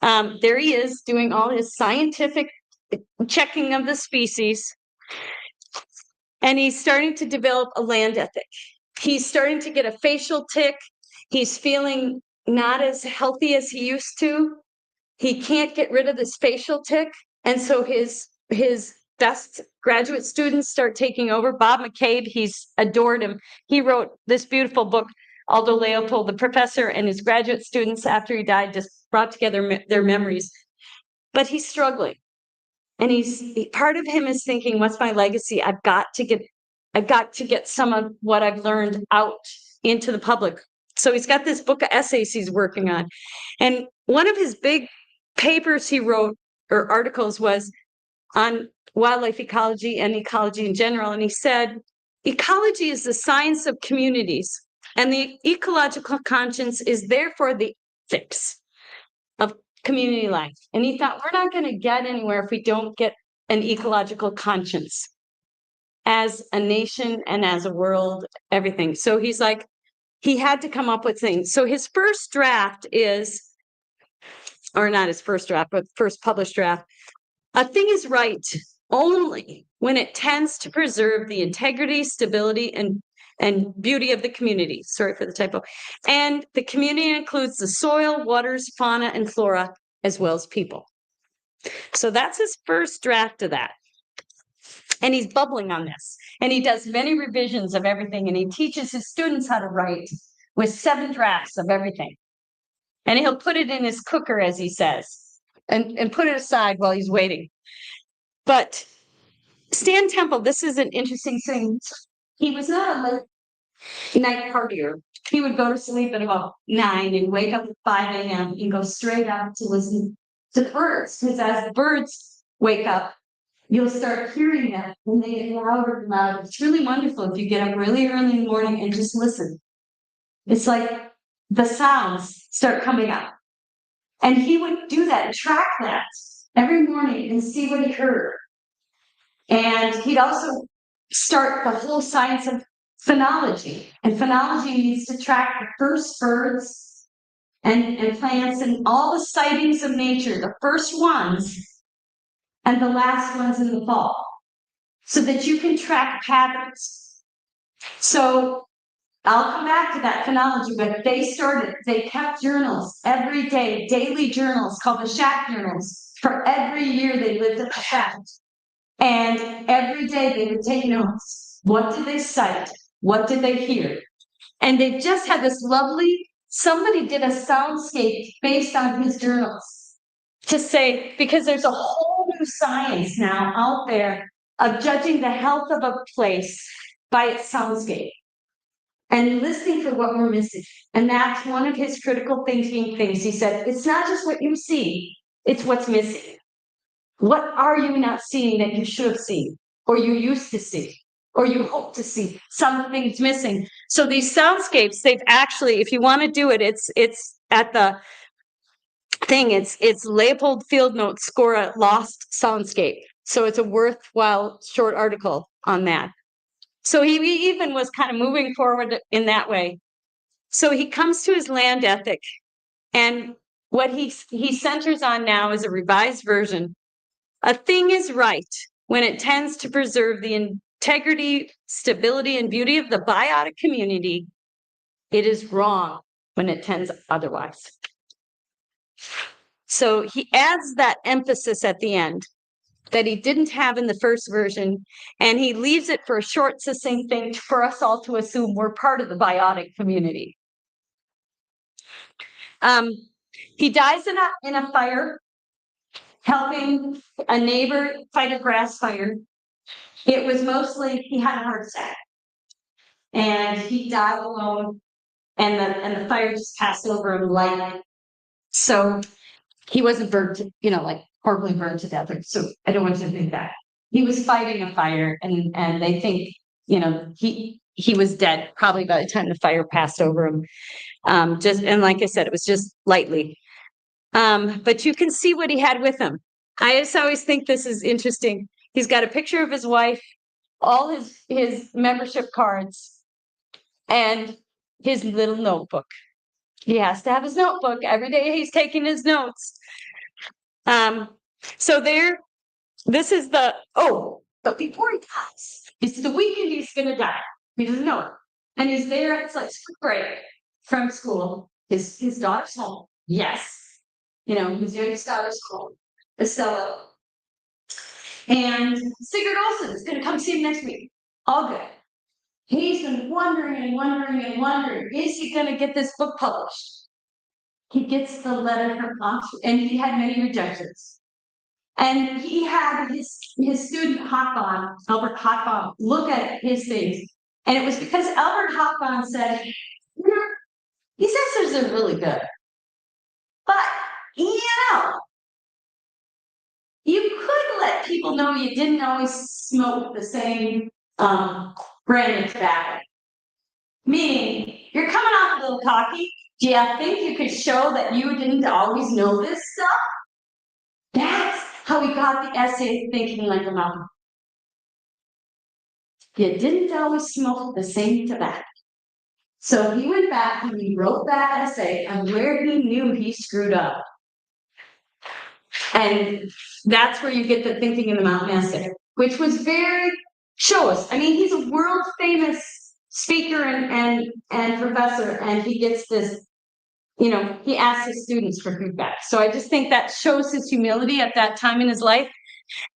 Speaker 2: There he is doing all his scientific checking of the species, and he's starting to develop a land ethic. He's starting to get a facial tic. He's feeling not as healthy as he used to. He can't get rid of this facial tic, and so his best graduate students start taking over. Bob McCabe, he's adored him. He wrote this beautiful book, Aldo Leopold, the professor, and his graduate students after he died just brought together their memories. But he's struggling. And part of him is thinking, what's my legacy? I've got to get some of what I've learned out into the public. So he's got this book of essays he's working on. And one of his big papers he wrote, or articles, was on wildlife ecology and ecology in general. And he said, ecology is the science of communities, and the ecological conscience is therefore the ethics of community life. And he thought, we're not going to get anywhere if we don't get an ecological conscience as a nation and as a world, everything. So he's like, he had to come up with things. So his first draft is, or not his first draft, but first published draft. A thing is right only when it tends to preserve the integrity, stability, and beauty of the community. Sorry for the typo. And the community includes the soil, waters, fauna, and flora, as well as people. So that's his first draft of that. And he's bubbling on this. And he does many revisions of everything. And he teaches his students how to write with 7 drafts of everything. And he'll put it in his cooker, as he says, and put it aside while he's waiting. But Stan Temple, this is an interesting thing. He was not a late night partier. He would go to sleep at about 9 and wake up at 5 a.m. and go straight out to listen to the birds. Because as the birds wake up, you'll start hearing them and they get louder and louder. It's really wonderful if you get up really early in the morning and just listen. It's like the sounds start coming up. And he would do that, track that every morning and see what he heard. And he'd also start the whole science of phenology. And phenology means to track the first birds and plants and all the sightings of nature, the first ones and the last ones in the fall, so that you can track patterns. So I'll come back to that phenology, but they kept journals every day, daily journals called the shack journals. For every year they lived at the shack. And every day they would take notes. What did they cite? What did they hear? And they just had this somebody did a soundscape based on his journals to say, because there's a whole new science now out there of judging the health of a place by its soundscape and listening for what we're missing. And that's one of his critical thinking things. He said, it's not just what you see, it's what's missing. What are you not seeing that you should have seen, or you used to see, or you hope to see? Something's missing. So these soundscapes, they've actually, if you want to do it, it's at the thing, it's Leopold Field Notes score a lost soundscape. So it's a worthwhile short article on that. So he even was kind of moving forward in that way. So he comes to his land ethic, and what he centers on now is a revised version. A thing is right when it tends to preserve the integrity, stability, and beauty of the biotic community. It is wrong when it tends otherwise. So he adds that emphasis at the end that he didn't have in the first version, and he leaves it for a short, succinct thing for us all to assume we're part of the biotic community. He dies in a fire, helping a neighbor fight a grass fire. It was mostly, he had a heart attack, and he died alone, and the fire just passed over him like, so he wasn't burned, like horribly burned to death. So I don't want you to think that. He was fighting a fire, and they think, he was dead probably by the time the fire passed over him. And like I said, it was just lightly. But you can see what he had with him. I just always think this is interesting. He's got a picture of his wife, all his membership cards, and his little notebook. He has to have his notebook. Every day he's taking his notes. So this is but before he dies, it's the weekend he's going to die. He doesn't know it. And he's there, it's like spring break from school. His daughter's home. Yes. His youngest daughter's home, Estella. And Sigurd Olsen is going to come see him next week. All good. He's been wondering, is he going to get this book published? He gets the letter from Oxford, and he had many rejections. And he had his student Albert Hotbaum, look at his things. And it was because Albert Hotbaum said, these essays are really good. But, you could let people know you didn't always smoke the same brand of tobacco. Meaning, you're coming off a little cocky. Do you think you could show that you didn't always know this stuff? That's how we got the essay Thinking Like a Mountain. You didn't always smoke the same tobacco. So he went back and he wrote that essay on where he knew he screwed up. And that's where you get the Thinking in the Mountain essay, which was very shows. He's a world famous speaker and professor, and he gets this, he asks his students for feedback. So I just think that shows his humility at that time in his life.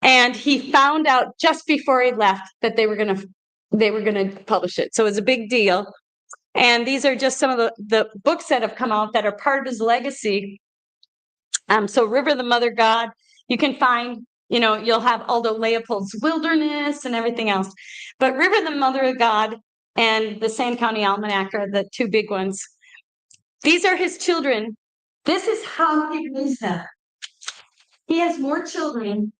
Speaker 2: And he found out just before he left that they were gonna publish it. So it was a big deal. And these are just some of the books that have come out that are part of his legacy. So River the Mother God, you can find, you'll have Aldo Leopold's Wilderness and everything else. But River the Mother of God and the Sand County Almanac are the two big ones. These are his children. This is how he raised them. He has more children,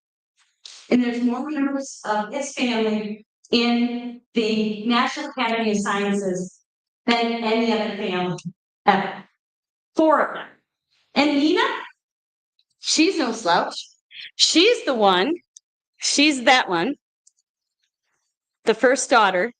Speaker 2: and there's more members of his family in the National Academy of Sciences than any other family ever. 4 of them. And Nina, she's no slouch. She's that one. the first daughter.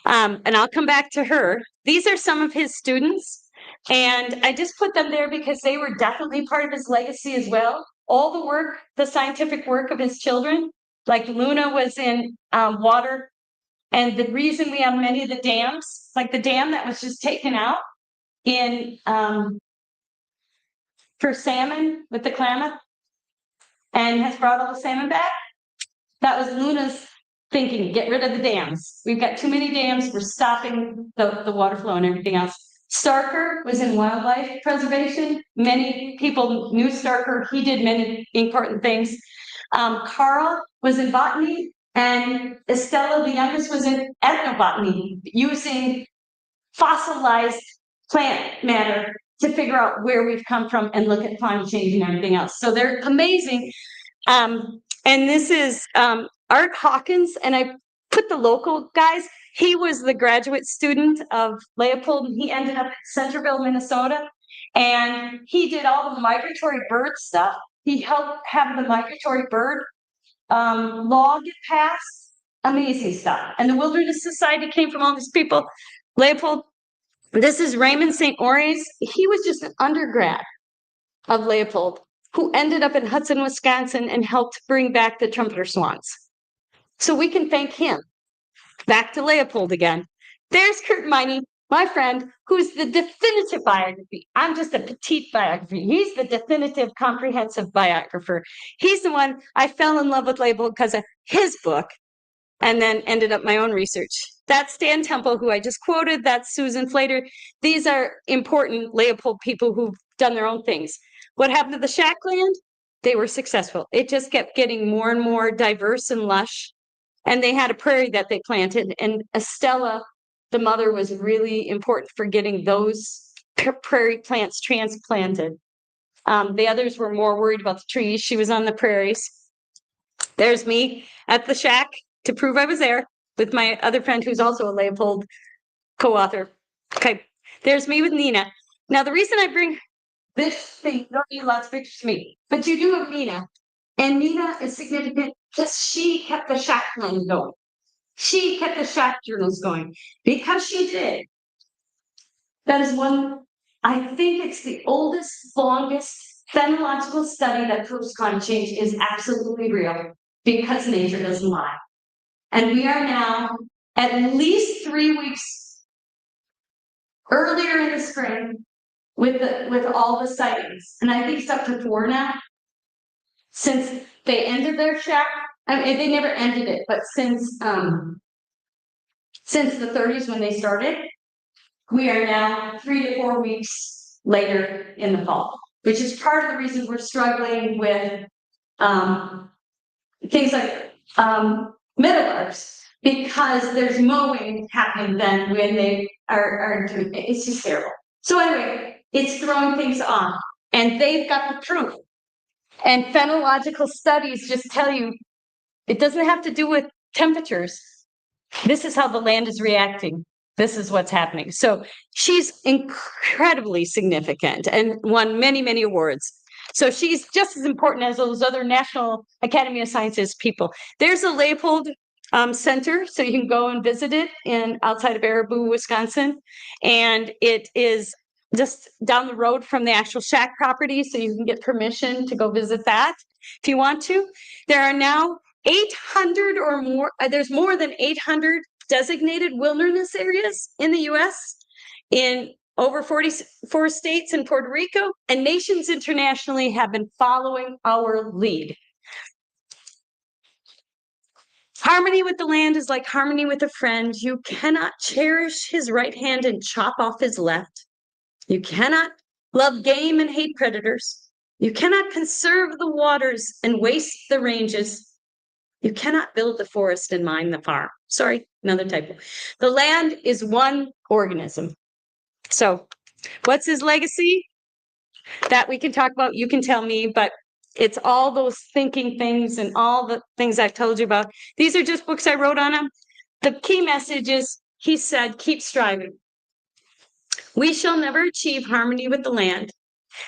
Speaker 2: And I'll come back to her. These are some of his students. And I just put them there because they were definitely part of his legacy as well. All the work, the scientific work of his children, like Luna was in water. And the reason we have many of the dams, like the dam that was just taken out in for salmon with the Klamath and has brought all the salmon back, that was Luna's thinking, get rid of the dams. We've got too many dams. We're stopping the water flow and everything else. Starker was in wildlife preservation. Many people knew Starker. He did many important things. Carl was in botany, and Estella, the youngest, was in ethnobotany, using fossilized plant matter to figure out where we've come from and look at climate change and everything else. So they're amazing. And this is Art Hawkins, and I put the local guys. He was the graduate student of Leopold, and he ended up in Centerville, Minnesota, and he did all the migratory bird stuff. He helped have the migratory bird law get passed. Amazing stuff. And the Wilderness Society came from all these people. Leopold, this is Raymond St. Ores. He was just an undergrad of Leopold, who ended up in Hudson, Wisconsin, and helped bring back the trumpeter swans. So we can thank him. Back to Leopold again. There's Kurt Miney, my friend, who's the definitive biography. I'm just a petite biography. He's the definitive, comprehensive biographer. He's the one I fell in love with Leopold because of his book, and then ended up my own research. That's Stan Temple, who I just quoted. That's Susan Flater. These are important Leopold people who've done their own things. What happened to the shack land? They were successful. It just kept getting more and more diverse and lush. And they had a prairie that they planted. And Estella, the mother, was really important for getting those prairie plants transplanted. The others were more worried about the trees. She was on the prairies. There's me at the shack to prove I was there with my other friend who's also a Leopold co-author. Okay, there's me with Nina. Now, the reason I bring this thing, you don't need lots of pictures of me, but you do have Nina. And Nina is significant because she kept the shack plan going. She kept the shack journals going. Because she did. That is one, I think it's the oldest, longest phenological study that proves climate change is absolutely real because nature doesn't lie. And we are now at least 3 weeks earlier in the spring with all the sightings. And I think it's up to 4 now. Since they ended their shack, I mean, they never ended it, but since the 30s when they started, we are now 3 to 4 weeks later in the fall, which is part of the reason we're struggling with things like meadowlarks, because there's mowing happening then when they are doing it. It's just terrible. So anyway, it's throwing things off, and they've got the proof. And phenological studies just tell you it doesn't have to do with temperatures. This is how the land is reacting. This is what's happening. So she's incredibly significant and won many, many awards. So she's just as important as those other National Academy of Sciences people. There's a Leopold Center, so you can go and visit it outside of Baraboo, Wisconsin. And it is just down the road from the actual shack property, so you can get permission to go visit that if you want to. There are now 800 or more, there's more than 800 designated wilderness areas in the US, in over 44 states and Puerto Rico, and nations internationally have been following our lead. Harmony with the land is like harmony with a friend. You cannot cherish his right hand and chop off his left. You cannot love game and hate predators. You cannot conserve the waters and waste the ranges. You cannot build the forest and mine the farm. Sorry, another typo. The land is one organism. So what's his legacy? That we can talk about, you can tell me, but it's all those thinking things and all the things I've told you about. These are just books I wrote on him. The key message is, he said, keep striving. We shall never achieve harmony with the land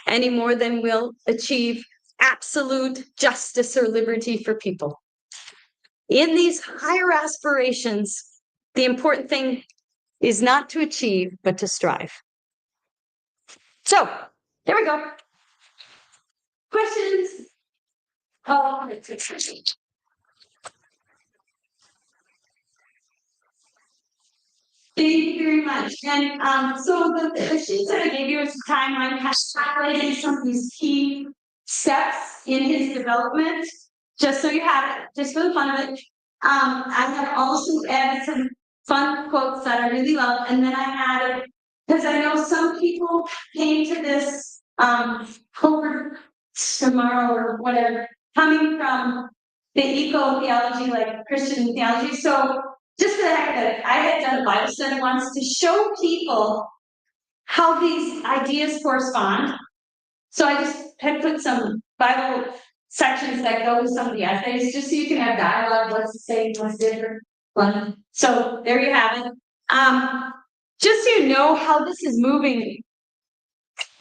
Speaker 2: any more than we'll achieve absolute justice or liberty for people. in these higher aspirations, the important thing is not to achieve, but to strive. So, there we go. Questions? Oh, thank you very much. And so the sheets that I gave you is a timeline highlighting some of these key steps in his development, just so you have it, just for the fun of it. I have also added some fun quotes that I really love, and then I added, because I know some people came to this over tomorrow or whatever, coming from the eco theology, like Christian theology. So just for the heck of it, I had done a Bible study once to show people how these ideas correspond. So I just had put some Bible sections that go with some of the essays, just so you can have dialogue, what's the same, what's different. So there you have it. Just so you know how this is moving,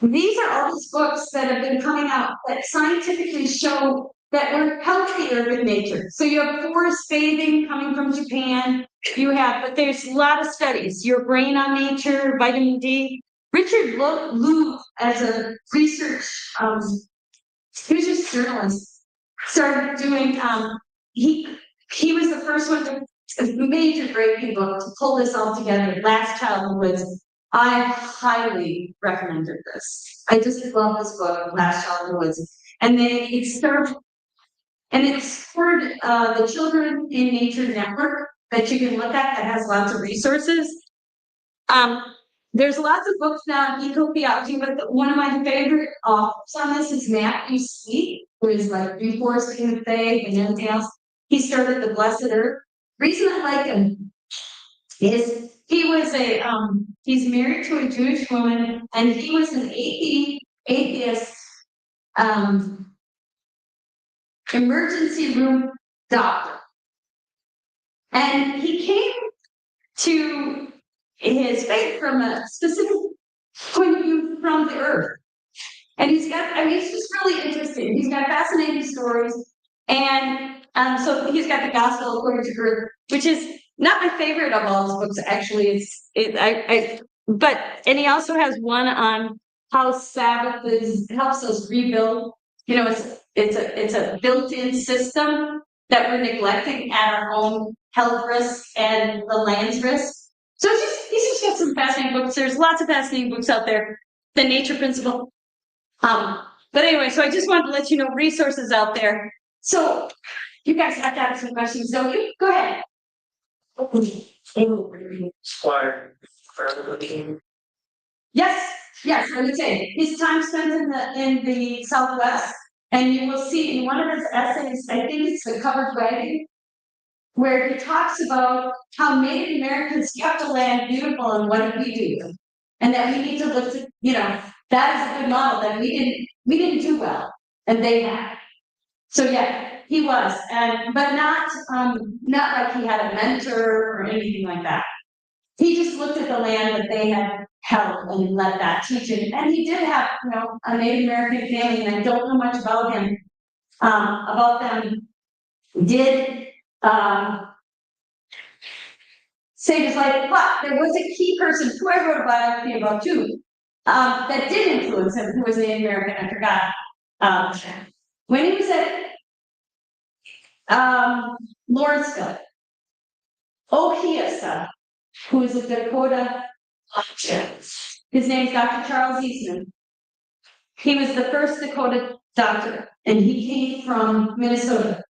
Speaker 2: these are all these books that have been coming out that scientifically show that we're healthier with nature. So you have forest bathing coming from Japan. But there's a lot of studies. Your brain on nature, vitamin D. Richard Louv, as a research, he was just a journalist, started doing. He was the first one to a major breaking book to pull this all together. Last Child in the Woods. I highly recommended this. I just love this book, Last Child in the Woods. And it's for the Children in Nature Network that you can look at that has lots of resources. There's lots of books now on eco-theology, but one of my favorite authors on this is Matthew Sweet, who is like Reforesting the Faith and everything else. He started the Blessed Earth. The reason I like him is he's married to a Jewish woman, and he was an atheist emergency room doctor. And he came to his faith from a specific point of view from the earth. And it's just really interesting. He's got fascinating stories. And so he's got the Gospel According to Earth, which is not my favorite of all his books, actually. And he also has one on how Sabbath helps us rebuild. It's a built-in system that we're neglecting at our own health risk and the land's risk. So he's just got some fascinating books. There's lots of fascinating books out there. The Nature Principle. But anyway, so I just wanted to let you know resources out there. So you guys have to have some questions. So go ahead. Yes, I would say his time spent in the Southwest, and you will see in one of his essays, I think it's The Covered Wagon, where he talks about how Native Americans kept the land beautiful and what did we do, and that we need to look to, that is a good model that we didn't do well, and they had. So yeah, he was, but not like he had a mentor or anything like that. He just looked at the land that they had held and let that teach him. And he did have, a Native American family, and I don't know much about him, about them. Did save his life, but there was a key person who I wrote a biography about too, that did influence him, who was Native American. I forgot. When he was at Lawrenceville, Ohiesa, who is a Dakota. His name is Dr. Charles Eastman. He was the first Dakota doctor, and he came from Minnesota.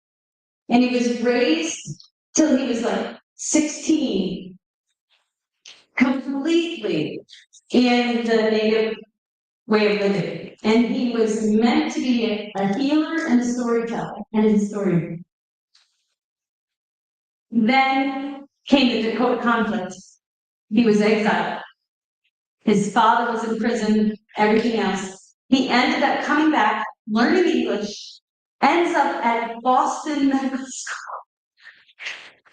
Speaker 2: And he was raised till he was like 16, completely in the Native way of living. And he was meant to be a healer and a storyteller and a historian. Then came the Dakota conflict. He was exiled. His father was in prison, everything else. He ended up coming back, learning English, ends up at Boston Medical School.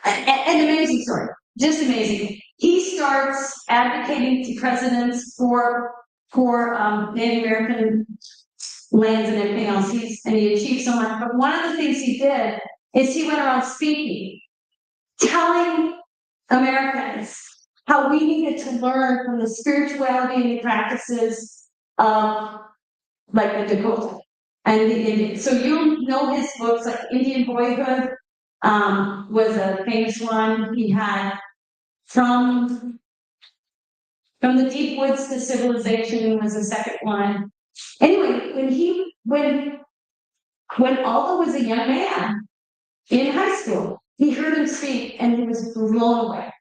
Speaker 2: An amazing story, just amazing. He starts advocating to presidents for Native American lands and everything else. And he achieved so much. But one of the things he did is he went around speaking, telling Americans how we needed to learn from the spirituality and the practices of like the Dakota and the Indian. So you know his books like Indian Boyhood was a famous one. He had from the Deep Woods to Civilization was the second one. Anyway, when Aldo was a young man in high school, he heard him speak and he was blown away.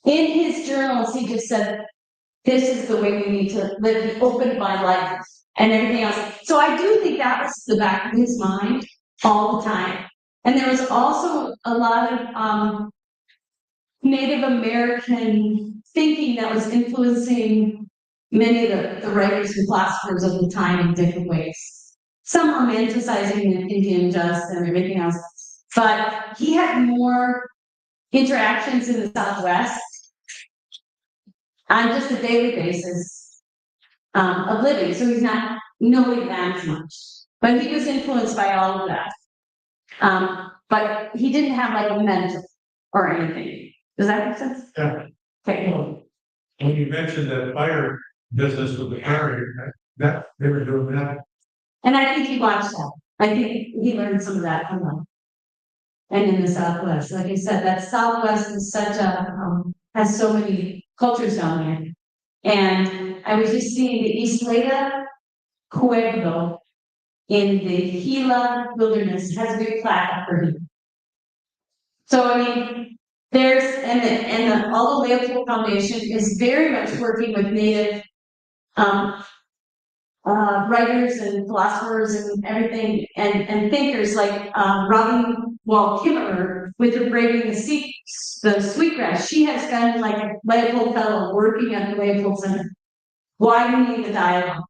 Speaker 2: In his journals, he just said, this is the way we need to live, open my life and everything else. So I do think that was the back of his mind all the time. And there was also a lot of Native American thinking that was influencing many of the writers and philosophers of the time in different ways. Some romanticizing the Indian dust and everything else. But he had more interactions in the Southwest on just a daily basis of living. So he's not knowing that as much. But he was influenced by all of that. But he didn't have like a mentor or anything. Does that make sense?
Speaker 3: Yeah.
Speaker 2: Okay.
Speaker 3: When you mentioned that fire business with the fire, that they were doing that.
Speaker 2: And I think he watched that. I think he learned some of that from them. And in the Southwest, like I said, that Southwest is such a, has so many cultures down there. And I was just seeing the Isleta Pueblo in the Gila Wilderness has a big plaque up for him. So, I mean, there's, and the Aldo Leopold Foundation is very much working with Native writers and philosophers and everything, and thinkers like Robin Wall Kimmerer with her Braving the Sweetgrass. She has been like a Leopold Fellow working at the Leopold Center, widening the dialogue.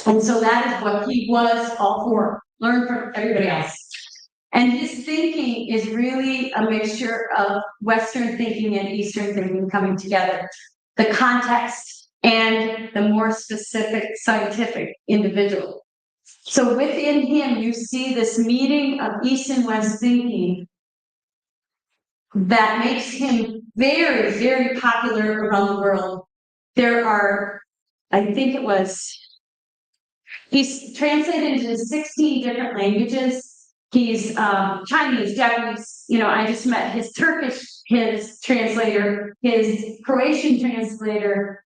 Speaker 2: And so that is what he was all for, learn from everybody else. And his thinking is really a mixture of Western thinking and Eastern thinking coming together. The context and the more specific scientific individual. So within him, you see this meeting of East and West thinking that makes him very, very popular around the world. There are, I think it was, he's translated into 16 different languages. He's Chinese, Japanese, you know, I just met his Turkish, his translator, his Croatian translator.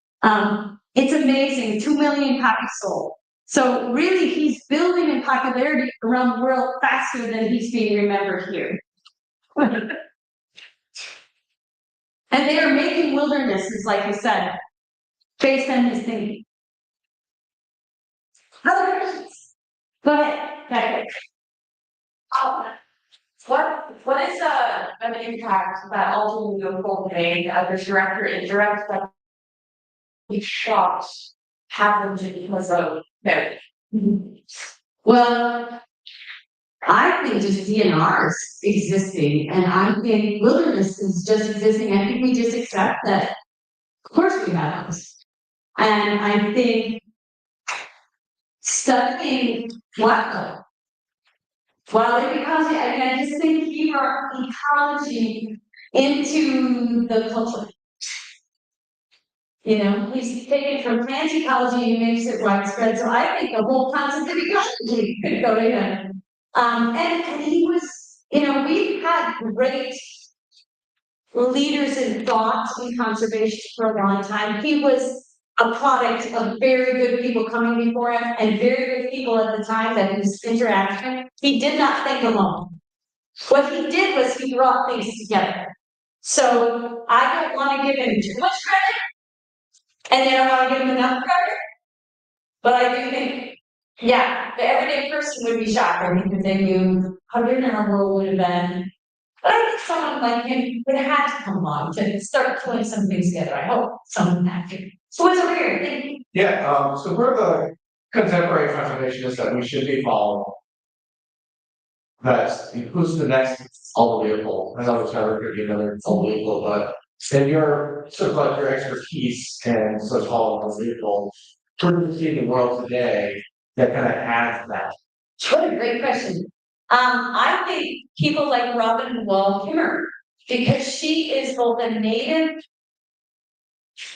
Speaker 2: It's amazing, 2 million copies sold. So really, he's building in popularity around the world faster than he's being remembered here. And they are making wildernesses, like I said, based on his thinking. Other questions? Go ahead, Patrick.
Speaker 4: What is an impact that Aldo Leopold made as a director indirect that he shocked happened because of him?
Speaker 2: Well, I think just DNRs existing, and I think wilderness is just existing. I think we just accept that. Of course, we have those, and I think studying what. Well, ecology, I mean, I just think he brought ecology into the culture. You know, he's taken from plant ecology and makes it widespread. So I think the whole concept of ecology could go to him. And he was, you know, we've had great leaders in thought in conservation for a long time. He was a product of very good people coming before him and very good people at the time that he was interacting. He did not think alone. What he did was he brought things together. So I don't want to give him too much credit, and I don't want to give him enough credit. But I do think, yeah, the everyday person would be shocked. I think if they knew how different our world would have been. But I think someone like him would have had to come along to start pulling some things together. I hope someone had to. So what's over here? Thank you.
Speaker 3: Yeah, so we're the contemporary conservationists that we should be following. That's who's the next Aldo Leopold? I know it's never going to be another Aldo Leopold, but in your sort of like your expertise and sort of Aldo Leopold, where do you see the world today that kind of has that?
Speaker 2: What a great question. I think people like Robin Wall Kimmerer, because she is both a native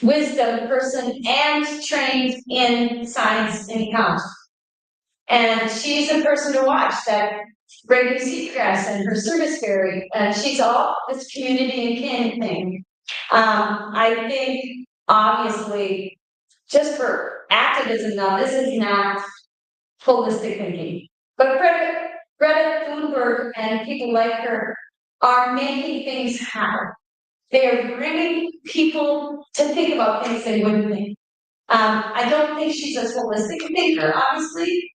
Speaker 2: wisdom person and trained in science and ecology. And she's a person to watch, that Brady Seagrass and her service fairy, and she's all this community and kin thing. I think obviously just for activism now, this is not holistic thinking. But Greta Thunberg and people like her are making things happen. They are bringing people to think about things they wouldn't think. I don't think she's a holistic thinker, obviously,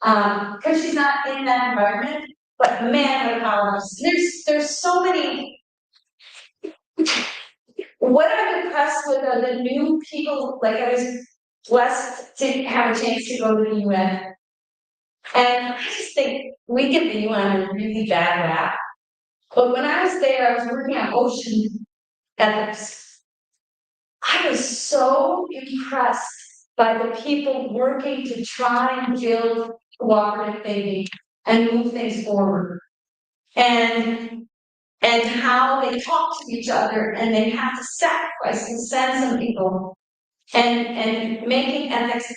Speaker 2: because she's not in that environment. But man, what a powerhouse! There's so many. What I'm impressed with are the new people. Like I was blessed to have a chance to go to the UN, and I just think we give the UN a really bad rap. But when I was there, I was working on ocean ethics. I was so impressed by the people working to try and build cooperative thinking and move things forward. And how they talk to each other, and they have to sacrifice and send some people, and making ethics,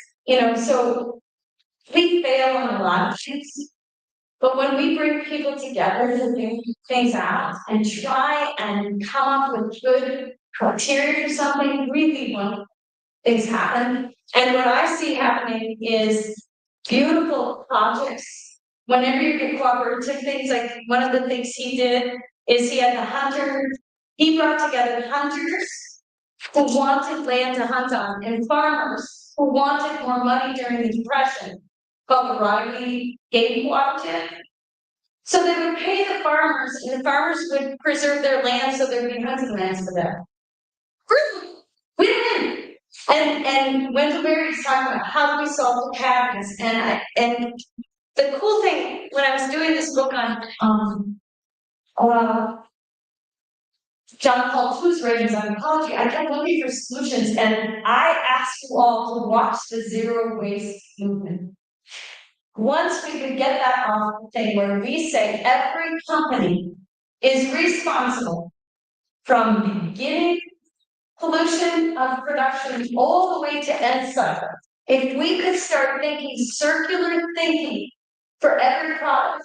Speaker 2: so we fail on a lot of things. But when we bring people together to figure things out and try and come up with good criteria for something, really wonderful things happen. And what I see happening is beautiful projects. Whenever you get cooperative things, like one of the things he did is he brought together hunters who wanted land to hunt on and farmers who wanted more money during the Depression, called the Riley Game Cooperative. So they would pay the farmers, and the farmers would preserve their land so there would be hunting lands for them. Win-win. And Wendell Berry's talking about how do we solve the cabinets, and the cool thing when I was doing this book on John Paul Clu's writings on ecology, I kept looking for solutions, and I asked you all to watch the zero waste movement. Once we could get that off the thing where we say every company is responsible from beginning pollution of production all the way to end cycle. If we could start thinking circular thinking for every product,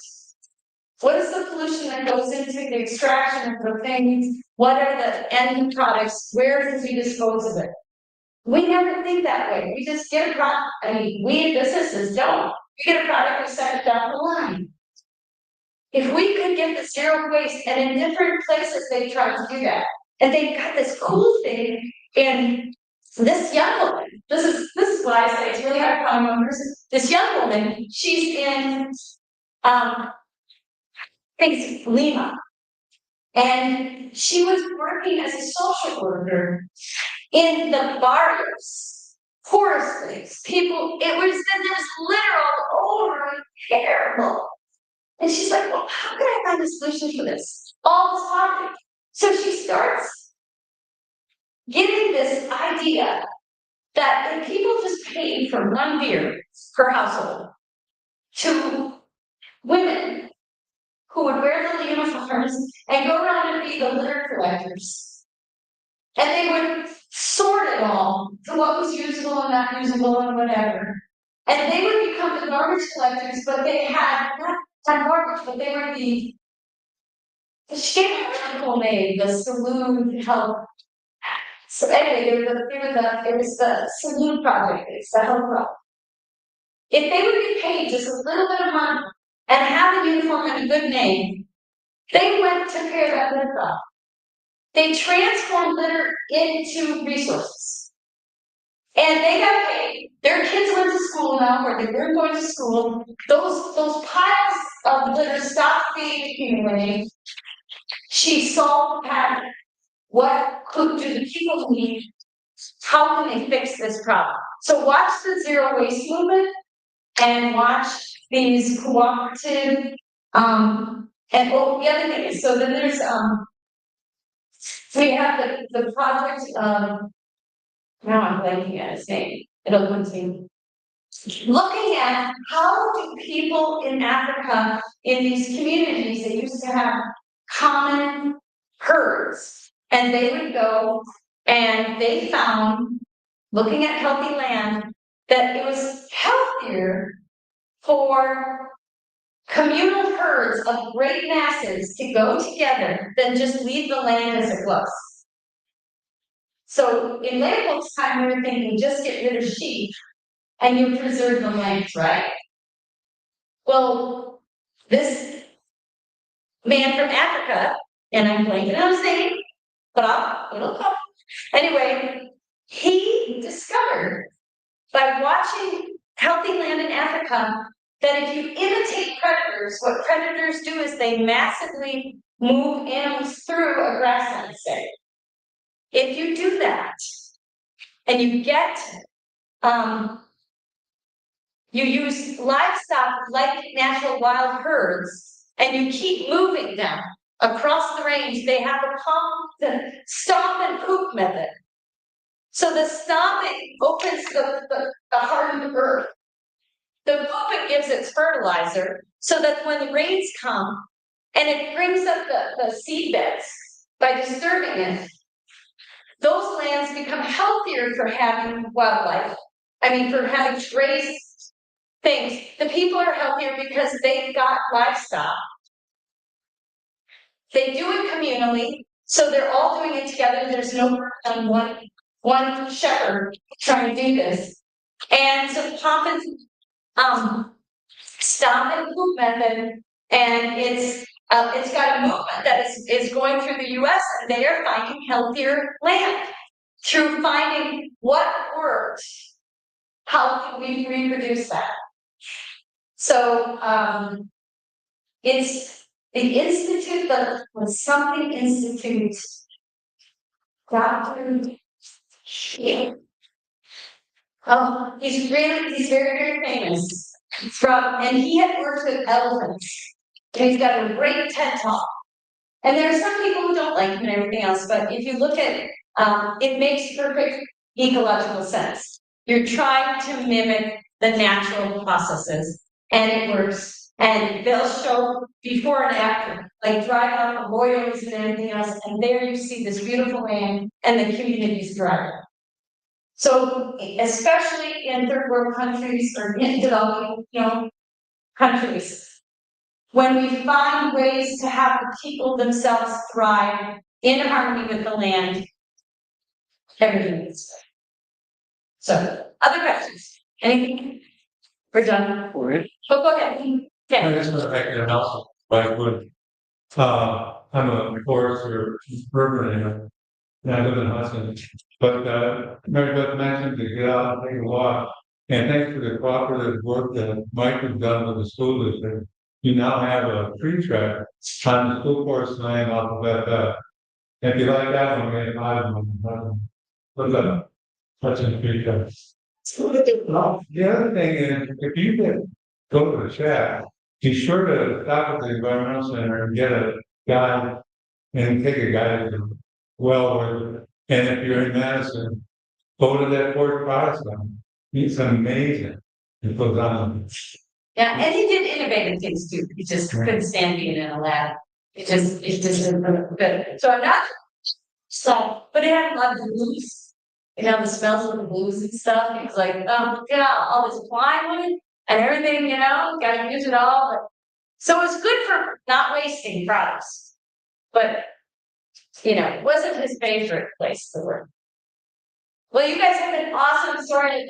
Speaker 2: what is the pollution that goes into the extraction of the things? What are the end products? Where do we dispose of it? We never think that way. We just get a product. I mean, we businesses don't. We get a product, we send it down the line. If we could get the zero waste, and in different places they try to do that, and they've got this cool thing in this young woman. This is why I say it's really hard to find one person. This young woman, she's in I think it's Lima. And she was working as a social worker in the barrios, poorest things. People, there's literal over terrible. And she's like, well, how can I find a solution for this? All this poverty. So she starts getting this idea that if people just paid for one beer per household to women who would wear the uniforms and go around and be the litter collectors, and they would sort it all to what was usable and not usable and whatever. And they would become the garbage collectors, but they had not garbage, but they were the article made, the saloon help. So anyway, it was the saloon project, it's the help project. If they would be paid just a little bit of money and have a uniform and a good name, they went to pair that litter up. They transformed litter into resources. And they got paid. Their kids went to school now, where they weren't going to school. Those piles of litter stopped being accumulating. She solved the pattern. What do the people need? How can they fix this problem? So watch the zero waste movement and watch these cooperative, and the other thing is, so then there's, we have the project, now I'm blanking at his name, it'll come to me. looking at how do people in Africa, in these communities that used to have common herds, and they would go and they found, looking at healthy land, that it was healthier for communal herds of great masses to go together than just leave the land as it was. So in Leopold's time, we were thinking just get rid of sheep and you preserve the land, right? Well, this man from Africa, and I'm blanking on his name, but it'll come. Anyway, he discovered by watching healthy land in Africa that if you imitate predators, what predators do is they massively move animals through a grassland, say. If you do that, and you get, you use livestock like natural wild herds, and you keep moving them across the range, they have the stomp and poop method. So the stomping opens the hardened earth. The pooping gives its fertilizer so that when the rains come and it brings up the seed beds by disturbing it, those lands become healthier for having wildlife. For having to raise things. The people are healthier because they've got livestock. They do it communally, so they're all doing it together. There's no one shepherd trying to do this. And so Poppins stop and poop method, and it's got a movement that is going through the US, and they are finding healthier land through finding what worked. How can we reproduce that? So it's the institute, but something institute. Dr. Oh, he's very, very famous. And he had worked with elephants. And he's got a great TED talk. And there are some people who don't like him and everything else, but if you look at it makes perfect ecological sense. You're trying to mimic the natural processes, and it works. And they'll show before and after, like drive out the lawyers and everything else, and there you see this beautiful land and the communities thriving. So, especially in third world countries or in developing, countries, when we find ways to have the people themselves thrive in harmony with the land, everything is good. So, other questions? Anything? We're done.
Speaker 5: All right.
Speaker 2: Oh, go ahead.
Speaker 5: I
Speaker 2: Yeah.
Speaker 5: just want to make an announcement, like, I'm a forester, urban, and I live in Hudson. But, Marybeth mentioned to get out and take a walk. And thanks to the cooperative work that Mike has done with the school district, you now have a tree track on the school forest land off of that. If you like that one, we have 5 of them. Look up, Hudson tree track. The other thing is, if you go to the chat, be sure to stop at the environmental center and get a guide and take a guide to well worth it. And if you're in Madison, go to that Fort Protestant. It's amazing. It goes on.
Speaker 2: Yeah, and he did innovative things too. He just couldn't stand being in a lab. It just isn't good. So I'm not but it had a lot of blues. The smells of the blues and stuff. It's like, all this plywood and everything, gotta use it all. So it's good for not wasting products. But it wasn't his favorite place to work. Well, you guys have an awesome story.